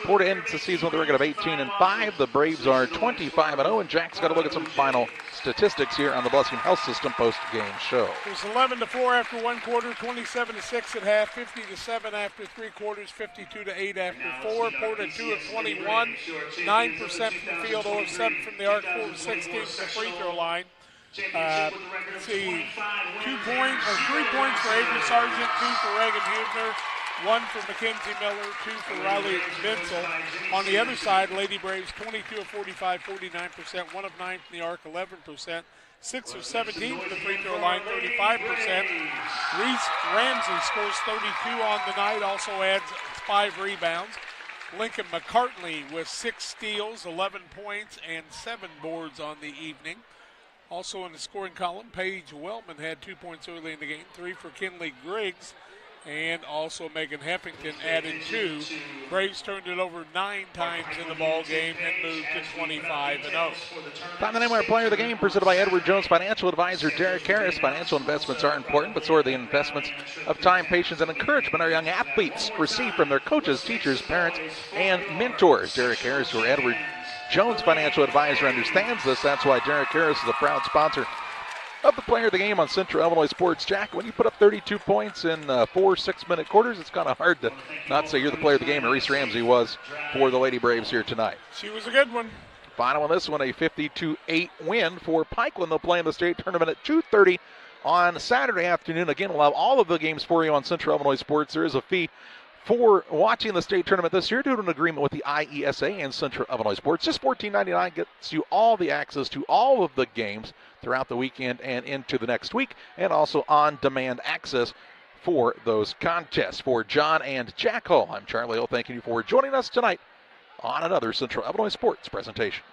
PORTA ends the season with a record of 18-5. The Braves are 25-0, and Jack's got to look at some final statistics here on the Blessing Health System post-game show. It was 11-4 after one quarter, 27-6 at half, 50-7 after three quarters, 52-8 after four. PORTA 2 of 21, 9% from the field, 0 of 7 from the arc, 4 of 16 from the free throw line. Let's see, 3 points for Avery Sargent, 2 for Reagan Hubner, 1 for Mackenzie Miller, 2 for Riley Bensel. On the other side, Lady Braves 22 of 45, 49%, 1 of 9 from the arc, 11%, 6 of 17 from the free throw line, 35%. Reese Ramsey scores 32 on the night, also adds 5 rebounds. Lincoln McCartney with 6 steals, 11 points, and 7 boards on the evening. Also in the scoring column, Paige Wellman had 2 points early in the game, 3 for Kinley Griggs, and also Megan Heffington added 2. Braves turned it over 9 times in the ball game and moved to 25-0. Time to name our player of the game, presented by Edward Jones financial advisor Derek Harris. Financial investments are important, but so are the investments of time, patience, and encouragement our young athletes receive from their coaches, teachers, parents, and mentors. Derek Harris, or Edward Jones financial advisor, understands this. That's why Derek Harris is a proud sponsor of the player of the game on Central Illinois Sports. Jack, when you put up 32 points in 4 6-minute quarters, it's kind of hard to not say you're the player of the game, and Reese Ramsey was for the Lady Braves here tonight. She was a good one. Final on this one, a 52-8 win for Pikeland. They'll play in the state tournament at 2:30 on Saturday afternoon. Again, we'll have all of the games for you on Central Illinois Sports. There is a fee for watching the state tournament this year due to an agreement with the IESA and Central Illinois Sports. Just $14.99 gets you all the access to all of the games throughout the weekend and into the next week, and also on-demand access for those contests. For John and Jack Hull, I'm Charlie Hill, thanking you for joining us tonight on another Central Illinois Sports presentation.